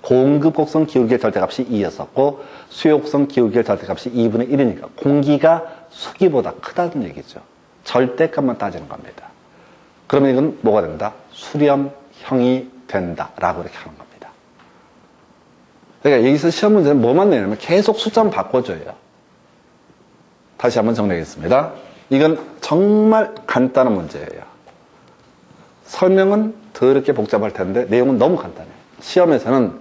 공급 곡선 기울기의 절대값이 2였었고 수요 곡선 기울기의 절대값이 2분의 1이니까 공기가 수기보다 크다는 얘기죠. 절대값만 따지는 겁니다. 그러면 이건 뭐가 된다? 수렴형이 된다라고 이렇게 하는 겁니다. 그러니까 여기서 시험 문제는 뭐만 내냐면 계속 숫자만 바꿔줘요. 다시 한번 정리하겠습니다. 이건 정말 간단한 문제예요. 설명은 더럽게 복잡할 텐데 내용은 너무 간단해요. 시험에서는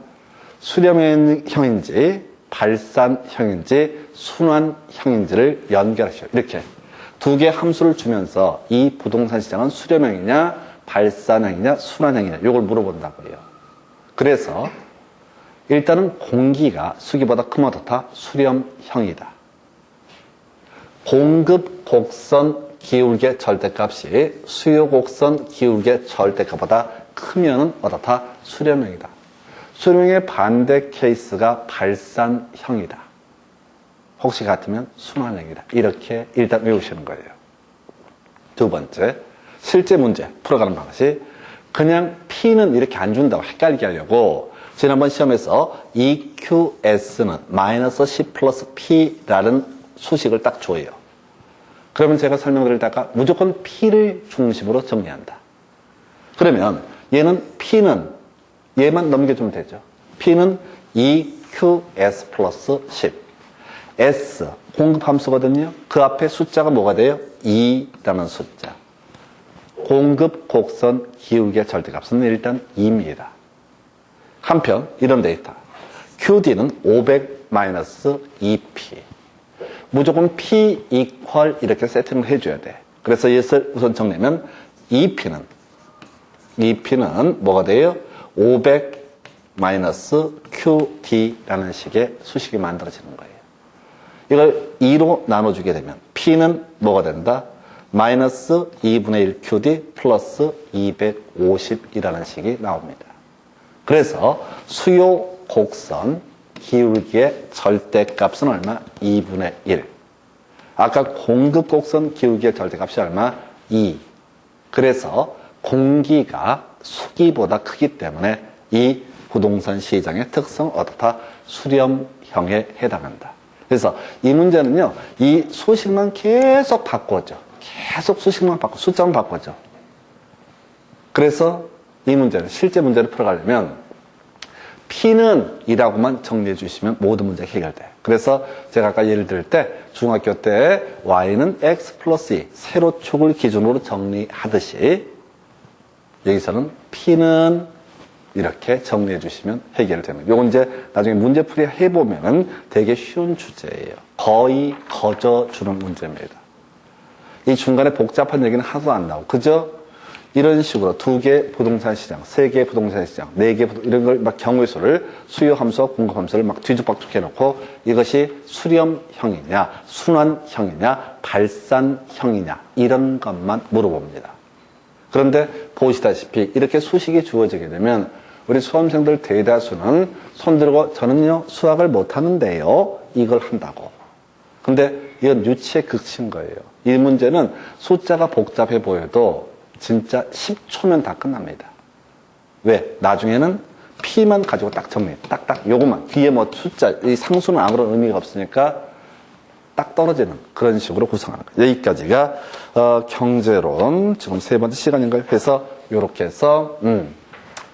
수렴형인지 발산형인지 순환형인지를 연결하셔요. 이렇게 두 개의 함수를 주면서 이 부동산 시장은 수렴형이냐 발산형이냐 순환형이냐 이걸 물어본다고요. 그래서 일단은 공기가 수기보다 크면 어떻다? 수렴형이다. 공급 곡선 기울기의 절대값이 수요 곡선 기울기의 절대값보다 크면 어떻다? 수렴형이다. 수렴형의 반대 케이스가 발산형이다. 혹시 같으면 순환형이다. 이렇게 일단 외우시는 거예요. 두 번째, 실제 문제 풀어가는 방식. 그냥 P는 이렇게 안 준다고 헷갈리게 하려고 지난번 시험에서 EQS는 마이너스 10 플러스 P라는 수식을 딱 줘요. 그러면 제가 설명드리다가 무조건 P를 중심으로 정리한다. 그러면 얘는 P는 얘만 넘겨주면 되죠. P는 EQS 플러스 10. S, 공급 함수거든요. 그 앞에 숫자가 뭐가 돼요? 2라는 숫자. 공급 곡선 기울기의 절대값은 일단 2입니다. 한편 이런 데이터. QD는 500 마이너스 2P. 무조건 P 이퀄 이렇게 세팅을 해줘야 돼. 그래서 이것을 우선 정리하면 EP는 뭐가 돼요? 500 마이너스 QD라는 식의 수식이 만들어지는 거예요. 이걸 2로 나눠주게 되면 P는 뭐가 된다? 마이너스 2분의 1 QD 플러스 250이라는 식이 나옵니다. 그래서 수요 곡선 기울기의 절대값은 얼마? 2분의 1. 아까 공급 곡선 기울기의 절대값이 얼마? 2. 그래서 공기가 수기보다 크기 때문에 이 부동산 시장의 특성 어떻다? 수렴형에 해당한다. 그래서 이 문제는요, 이 수식만 계속 바꿔줘. 계속 수식만 바꿔, 숫자만 바꿔줘. 그래서 이 문제는, 실제 문제를 풀어가려면 P는 이라고만 정리해 주시면 모든 문제가 해결돼. 그래서 제가 아까 예를 들 때 중학교 때 Y는 X 플러스 2 세로축을 기준으로 정리하듯이 여기서는 P는 이렇게 정리해 주시면 해결됩니다. 요건 이제 나중에 문제풀이 해보면은 되게 쉬운 주제예요. 거의 거저주는 문제입니다. 이 중간에 복잡한 얘기는 하나도 안 나오고, 그죠? 이런 식으로 2개 부동산 시장, 3개 부동산 시장, 4개 이런 걸 막 경우의 수를 수요 함수와 공급 함수를 막 뒤죽박죽 해놓고 이것이 수렴형이냐, 순환형이냐, 발산형이냐 이런 것만 물어봅니다. 그런데 보시다시피 이렇게 수식이 주어지게 되면 우리 수험생들 대다수는 손들고 저는요 수학을 못하는데요 이걸 한다고. 근데 이건 유치의 극치인 거예요. 이 문제는 숫자가 복잡해 보여도 진짜 10초면 다 끝납니다. 왜? 나중에는 P만 가지고 딱 정리, 딱딱 요것만. 뒤에 뭐 숫자, 이 상수는 아무런 의미가 없으니까 딱 떨어지는 그런 식으로 구성하는 거예요. 여기까지가 경제론 지금 3번째 시간인가요? 해서 요렇게 해서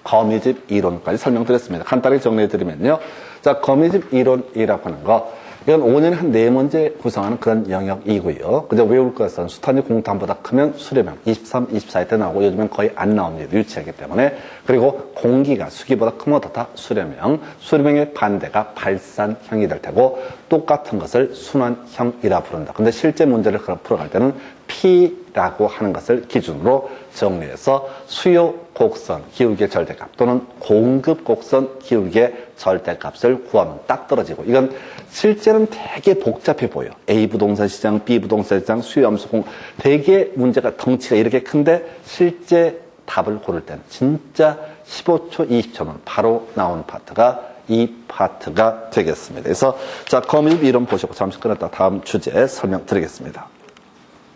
거미집 이론까지 설명드렸습니다. 간단히 정리해드리면요. 자, 거미집 이론이라고 하는 거 이건 5년에 한 4문제 구성하는 그런 영역이고요. 그저 외울 것은 수탄이 공탄보다 크면 수렴형 23, 24일 때 나오고 요즘엔 거의 안 나옵니다. 유치하기 때문에. 그리고 공기가 수기보다 크면 어떻다? 수렴형. 수렴형의 반대가 발산형이 될 테고 똑같은 것을 순환형이라 부른다. 근데 실제 문제를 풀어갈 때는 P라고 하는 것을 기준으로 정리해서 수요 곡선 기울기의 절대값 또는 공급 곡선 기울기의 절대값을 구하면 딱 떨어지고 이건 실제는 되게 복잡해 보여. A 부동산 시장, B 부동산 시장, 수요 함수 공 되게 문제가 덩치가 이렇게 큰데 실제 답을 고를 때는 진짜 15초, 20초면 바로 나온 파트가 이 파트가 되겠습니다. 그래서 자, 거미집 이론 보시고 잠시 끊었다 다음 주제 설명드리겠습니다.